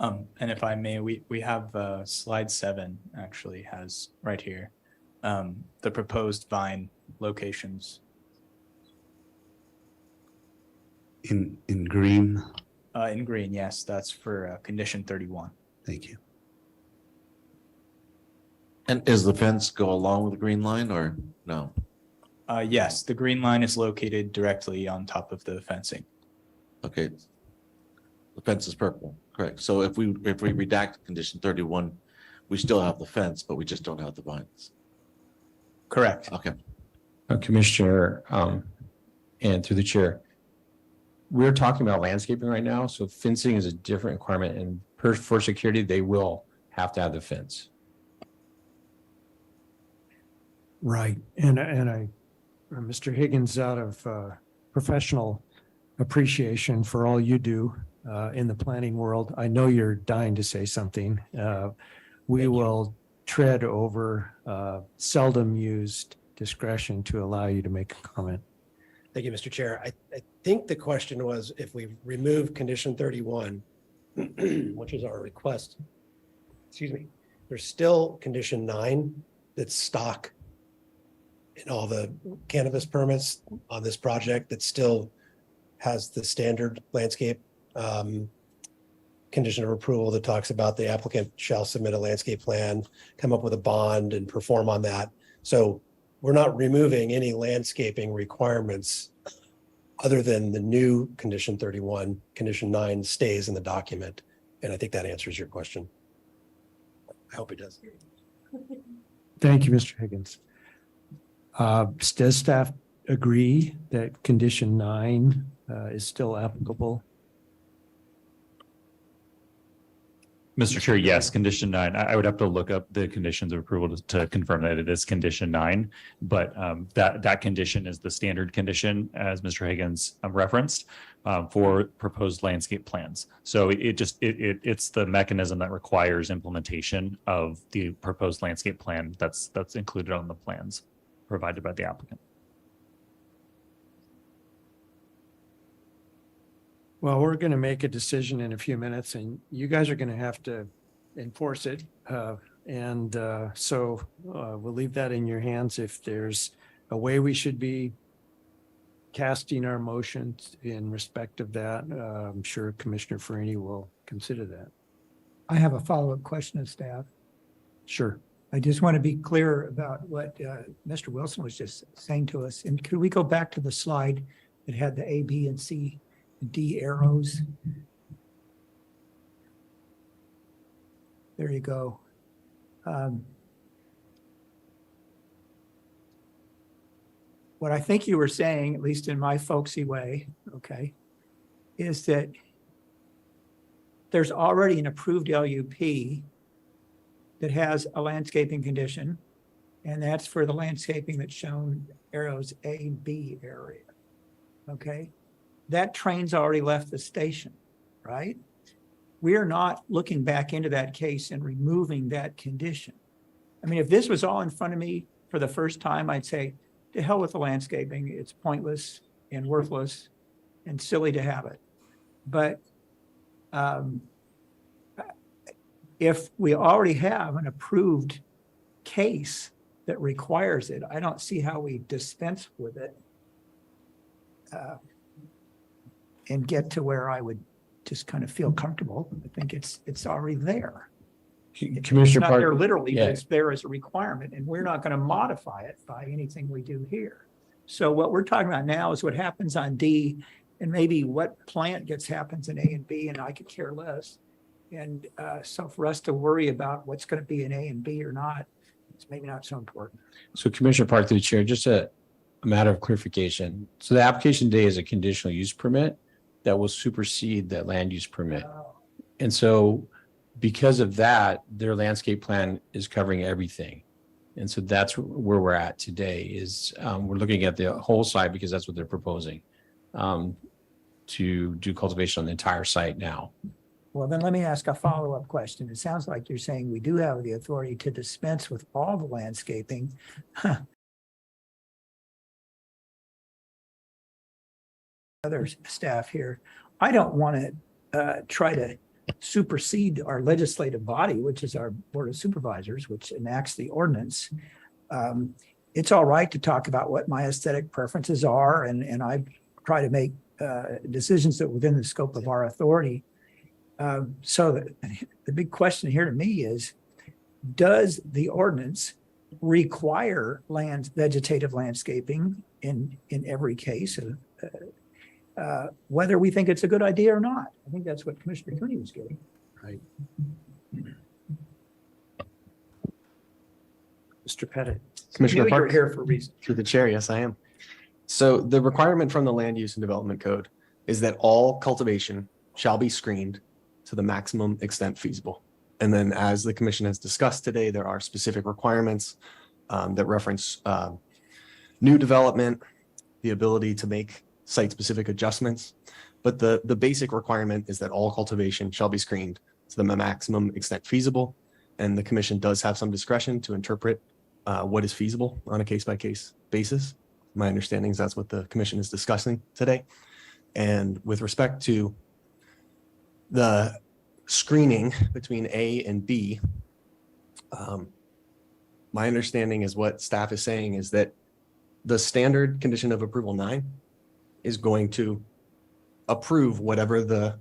And if I may, we have slide 7 actually has right here the proposed vine locations.
In green?
In green, yes, that's for condition 31.
Thank you.
And is the fence go along with the green line or no?
Yes, the green line is located directly on top of the fencing.
Okay. The fence is purple, correct. So if we redact condition 31, we still have the fence, but we just don't have the vines.
Correct.
Okay.
Commissioner, and through the chair, we're talking about landscaping right now, so fencing is a different requirement, and for security, they will have to have the fence.
Right. And Mr. Higgins, out of professional appreciation for all you do in the planning world, I know you're dying to say something. We will tread over seldom used discretion to allow you to make a comment.
Thank you, Mr. Chair. I think the question was if we remove condition 31, which is our request, excuse me, there's still condition 9 that's stock in all the cannabis permits on this project that still has the standard landscape condition of approval that talks about the applicant shall submit a landscape plan, come up with a bond and perform on that. So we're not removing any landscaping requirements other than the new condition 31, condition 9 stays in the document. And I think that answers your question. I hope it does.
Thank you, Mr. Higgins. Does staff agree that condition 9 is still applicable?
Mr. Chair, yes, condition 9. I would have to look up the conditions of approval to confirm that it is condition 9, but that condition is the standard condition, as Mr. Higgins referenced, for proposed landscape plans. So it's the mechanism that requires implementation of the proposed landscape plan that's included on the plans provided by the applicant.
Well, we're going to make a decision in a few minutes and you guys are going to have to enforce it. So we'll leave that in your hands. If there's a way we should be casting our motions in respect of that, I'm sure Commissioner Farini will consider that.
I have a follow-up question of staff.
Sure.
I just want to be clear about what Mr. Wilson was just saying to us. And could we go back to the slide that had the A, B, and C, D arrows? There you go. What I think you were saying, at least in my folksy way, okay, is that there's already an approved LUP that has a landscaping condition, and that's for the landscaping that's shown arrows A, B area, okay? That train's already left the station, right? We are not looking back into that case and removing that condition. I mean, if this was all in front of me for the first time, I'd say, to hell with the landscaping. It's pointless and worthless and silly to have it. But if we already have an approved case that requires it, I don't see how we dispense with it and get to where I would just kind of feel comfortable. I think it's already there.
Commissioner
It's not
Park,
there literally,
yeah.
but it's there as a requirement, and we're not going to modify it by anything we do here. So what we're talking about now is what happens on D, and maybe what plant happens in A and B, and I could care less. And so for us to worry about what's going to be in A and B or not, it's maybe not so important.
So Commissioner Park, through the chair, just a matter of clarification. So the application today is a conditional use permit that will supersede that land use permit. And so because of that, their landscape plan is covering everything. And so that's where we're at today is we're looking at the whole site because that's what they're proposing to do cultivation on the entire site now.
Well, then let me ask a follow-up question. It sounds like you're saying we do have the authority to dispense with all the landscaping. Other staff here, I don't want to try to supersede our legislative body, which is our Board of Supervisors, which enacts the ordinance. It's all right to talk about what my aesthetic preferences are, and I try to make decisions that within the scope of our authority. So the big question here to me is, does the ordinance require vegetative landscaping in every case? whether we think it's a good idea or not. I think that's what Commissioner Cooney was getting.
Right.
Mr. Pettit.
Commissioner
Knew you were
Parks?
here for a reason.
Through the chair, yes, I am. So the requirement from the Land Use and Development Code is that all cultivation shall be screened to the maximum extent feasible. And then as the commission has discussed today, there are specific requirements that reference new development, the ability to make site-specific adjustments. But the basic requirement is that all cultivation shall be screened to the maximum extent feasible. And the commission does have some discretion to interpret what is feasible on a case-by-case basis. My understanding is that's what the commission is discussing today. And with respect to the screening between A and B, my understanding is what staff is saying is that the standard condition of approval 9 is going to approve whatever the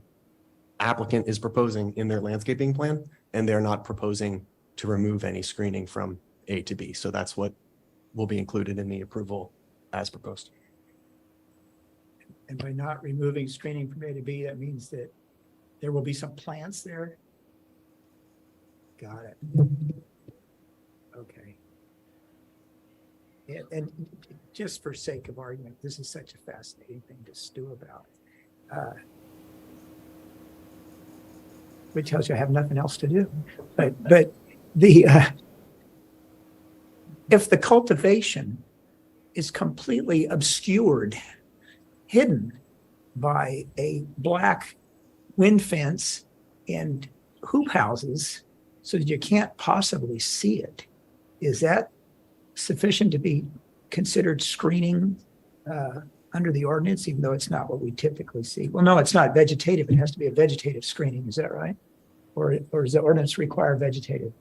applicant is proposing in their landscaping plan, and they're not proposing to remove any screening from A to B. So that's what will be included in the approval as proposed.
And by not removing screening from A to B, that means that there will be some plants there. Got it. Okay. And just for sake of argument, this is such a fascinating thing to stew about. Which tells you I have nothing else to do. But the if the cultivation is completely obscured, hidden by a black wind fence and hoop houses so that you can't possibly see it, is that sufficient to be considered screening under the ordinance, even though it's not what we typically see? Well, no, it's not vegetative. It has to be a vegetative screening. Is that right? Or does the ordinance require vegetative?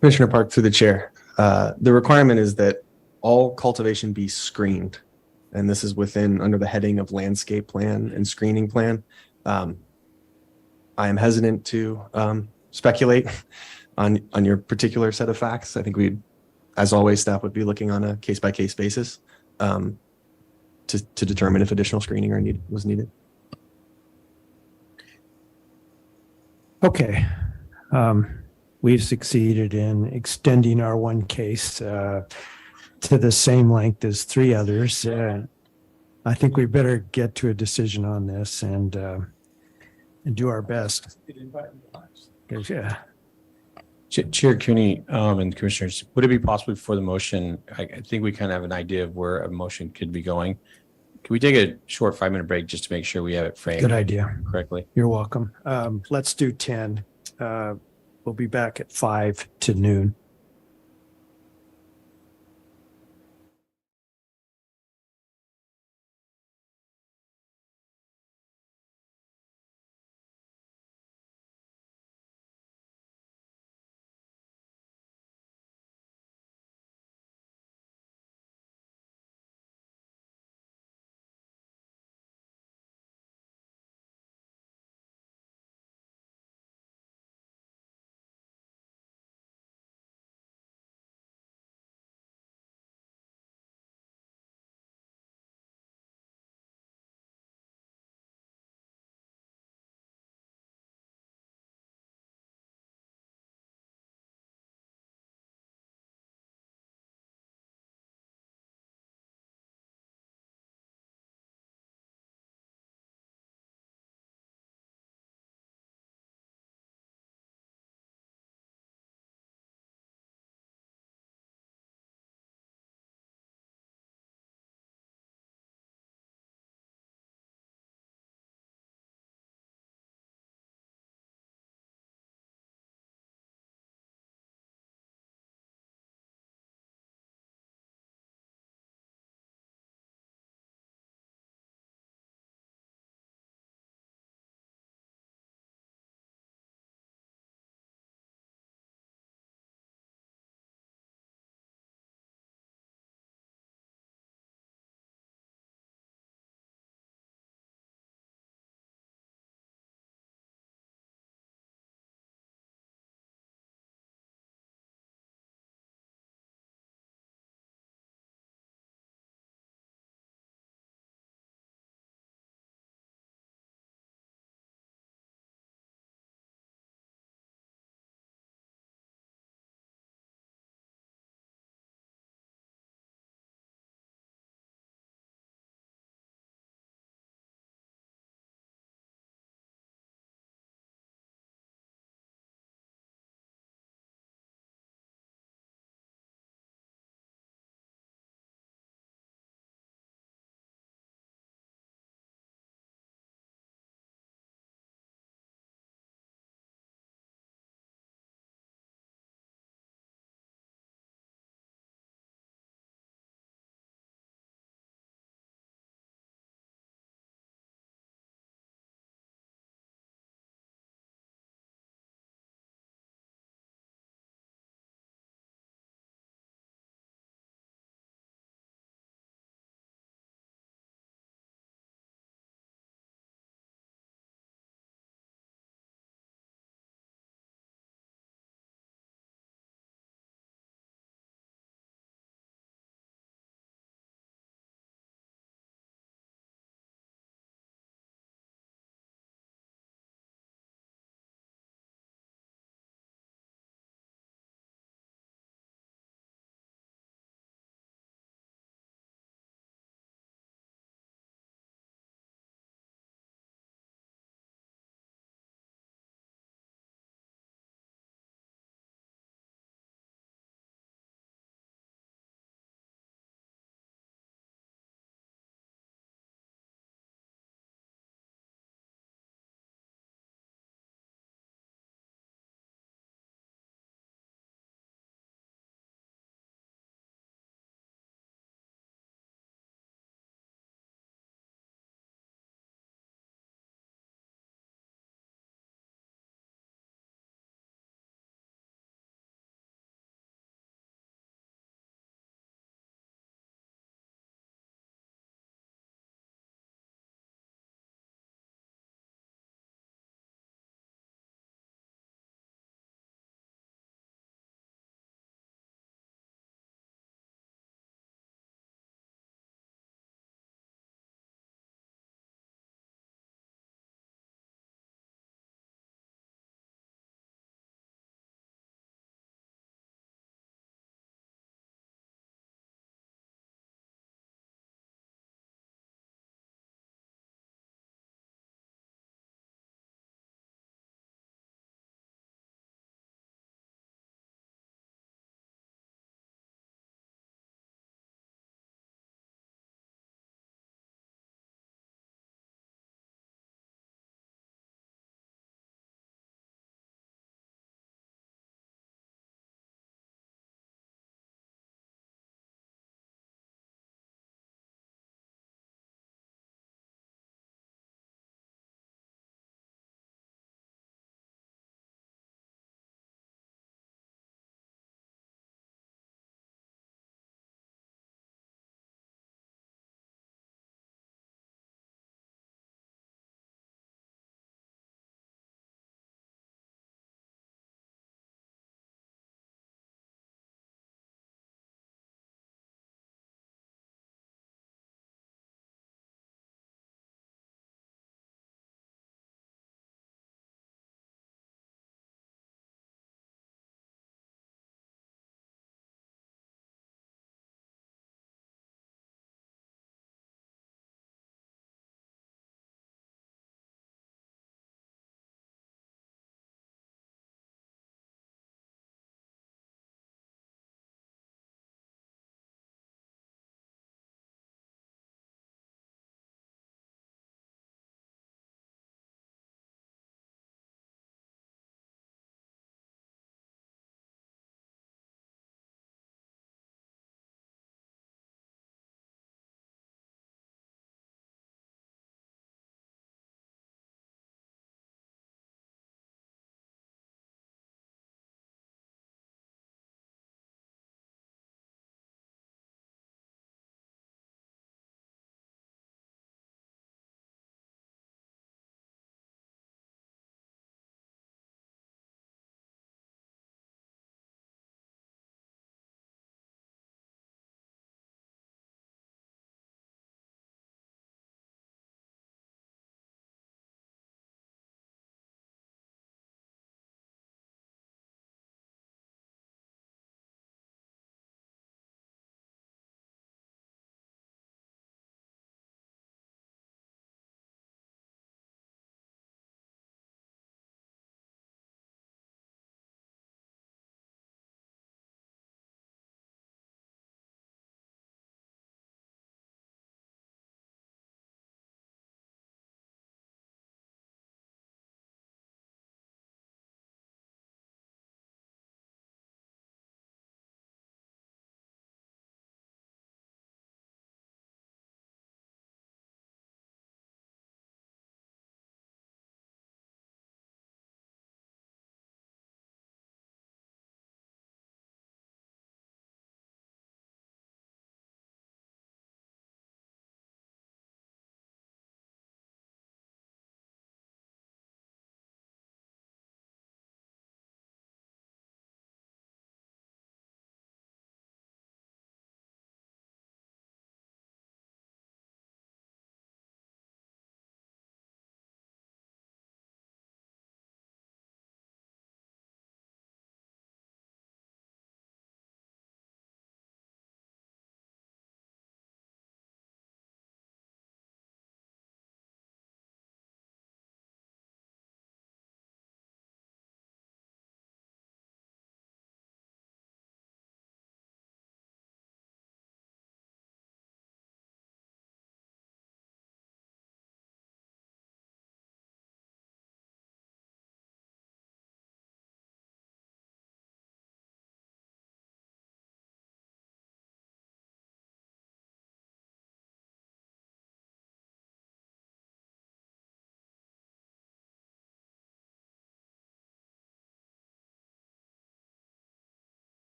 Commissioner Park, through the chair, the requirement is that all cultivation be screened. And this is within, under the heading of landscape plan and screening plan. I am hesitant to speculate on your particular set of facts. I think we, as always, staff would be looking on a case-by-case basis to determine if additional screening was needed.
Okay. We've succeeded in extending our one case to the same length as 3 others. I think we better get to a decision on this and do our best. Yeah.
Chair Cooney and Commissioners, would it be possible for the motion? I think we kind of have an idea of where a motion could be going. Can we take a short 5-minute break just to make sure we have it framed?
Good idea.
Correctly.
You're welcome. Let's do 10. We'll be back at 5 to noon.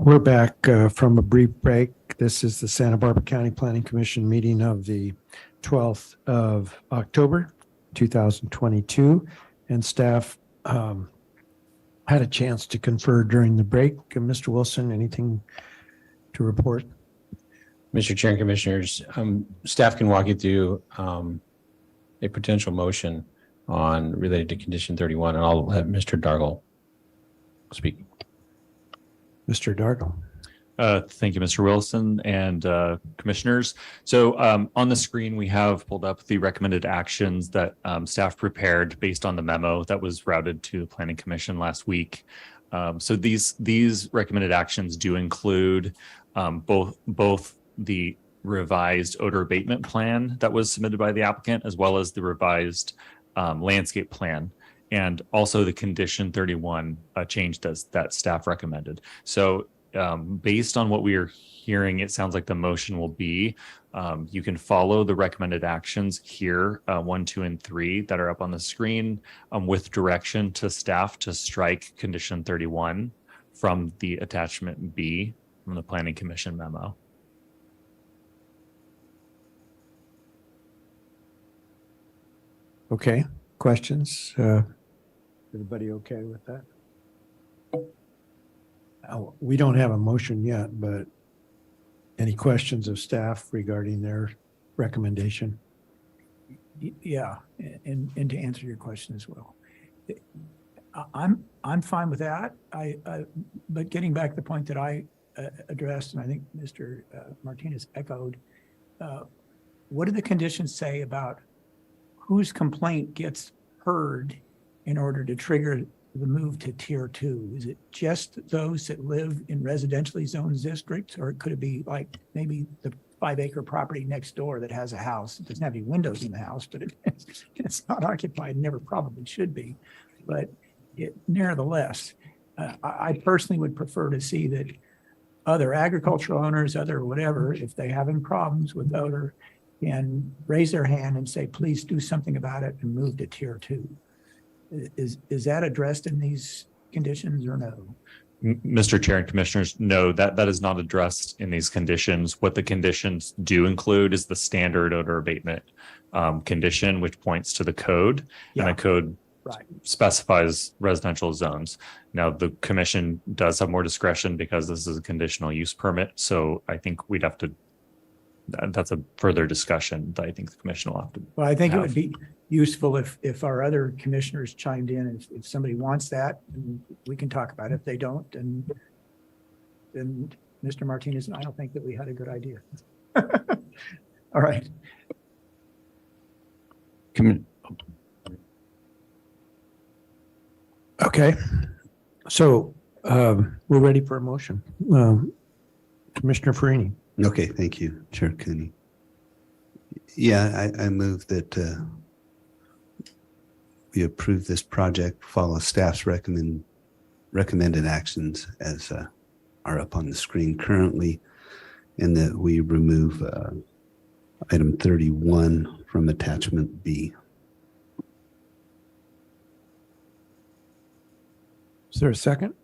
We're back from a brief break. This is the Santa Barbara County Planning Commission meeting of the 12th of October, 2022. And staff had a chance to confer during the break. Mr. Wilson, anything to report?
Mr. Chair and Commissioners, staff can walk you through a potential motion on related to condition 31, and I'll let Mr. Dargle speak.
Mr. Dargle.
Thank you, Mr. Wilson and commissioners. So on the screen, we have pulled up the recommended actions that staff prepared based on the memo that was routed to the Planning Commission last week. So these recommended actions do include both the revised odor abatement plan that was submitted by the applicant, as well as the revised landscape plan, and also the condition 31 change that staff recommended. So based on what we are hearing, it sounds like the motion will be, you can follow the recommended actions here, 1, 2, and 3 that are up on the screen, with direction to staff to strike condition 31 from the attachment B from the Planning Commission memo.
Okay, questions? Everybody okay with that? We don't have a motion yet, but any questions of staff regarding their recommendation?
Yeah, and to answer your question as well. I'm fine with that. But getting back to the point that I addressed, and I think Mr. Martinez echoed, what do the conditions say about whose complaint gets heard in order to trigger the move to tier 2? Is it just those that live in residentially zoned districts, or could it be like maybe the 5-acre property next door that has a house? It doesn't have any windows in the house, but it's not occupied, never probably should be. But nevertheless, I personally would prefer to see that other agricultural owners, other whatever, if they're having problems with odor, can raise their hand and say, please do something about it and move to tier 2. Is that addressed in these conditions or no?
Mr. Chair and Commissioners, no, that is not addressed in these conditions. What the conditions do include is the standard odor abatement condition, which points to the code, and the code specifies residential zones. Now, the commission does have more discretion because this is a conditional use permit. So I think we'd have to, that's a further discussion that I think the commission will have to.
Well, I think it would be useful if our other commissioners chimed in. If somebody wants that, we can talk about it. If they don't, then Mr. Martinez and I don't think that we had a good idea. All right.
Okay, so we're ready for a motion. Commissioner Farini.
Okay, thank you, Chair Cooney. Yeah, I move that we approve this project, follow staff's recommended actions as are up on the screen currently, and that we remove item 31 from attachment B.
Is there a second?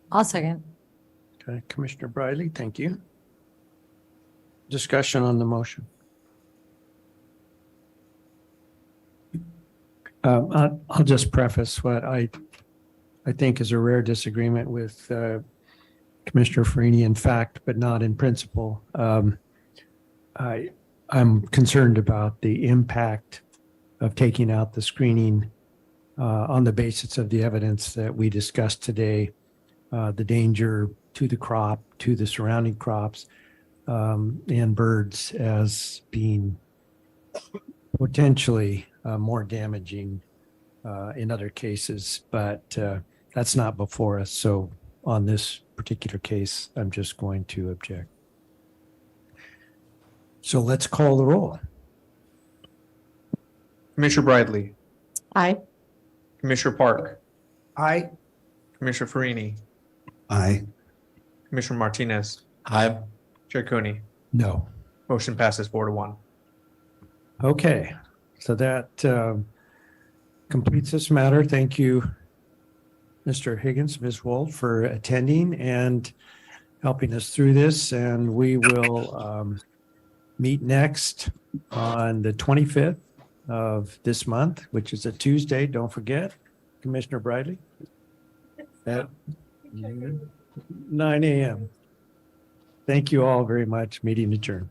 I'll second.
Okay, Commissioner Briley, thank you. Discussion on the motion. I'll just preface what I think is a rare disagreement with Commissioner Farini in fact, but not in principle. I'm concerned about the impact of taking out the screening on the basis of the evidence that we discussed today, the danger to the crop, to the surrounding crops, and birds as being potentially more damaging in other cases, but that's not before us. So on this particular case, I'm just going to object. So let's call the roll.
Commissioner Bradley,
Aye.
Commissioner Park,
Aye.
Commissioner Farini,
Aye.
Commissioner Martinez,
Aye.
Chair Cooney.
No.
Motion passes 4-1.
Okay, so that completes this matter. Thank you, Mr. Higgins, Ms. Wold for attending and helping us through this. And we will meet next on the 25th of this month, which is a Tuesday. Don't forget, Commissioner Bradley, at 9 a.m. Thank you all very much. Meeting adjourned.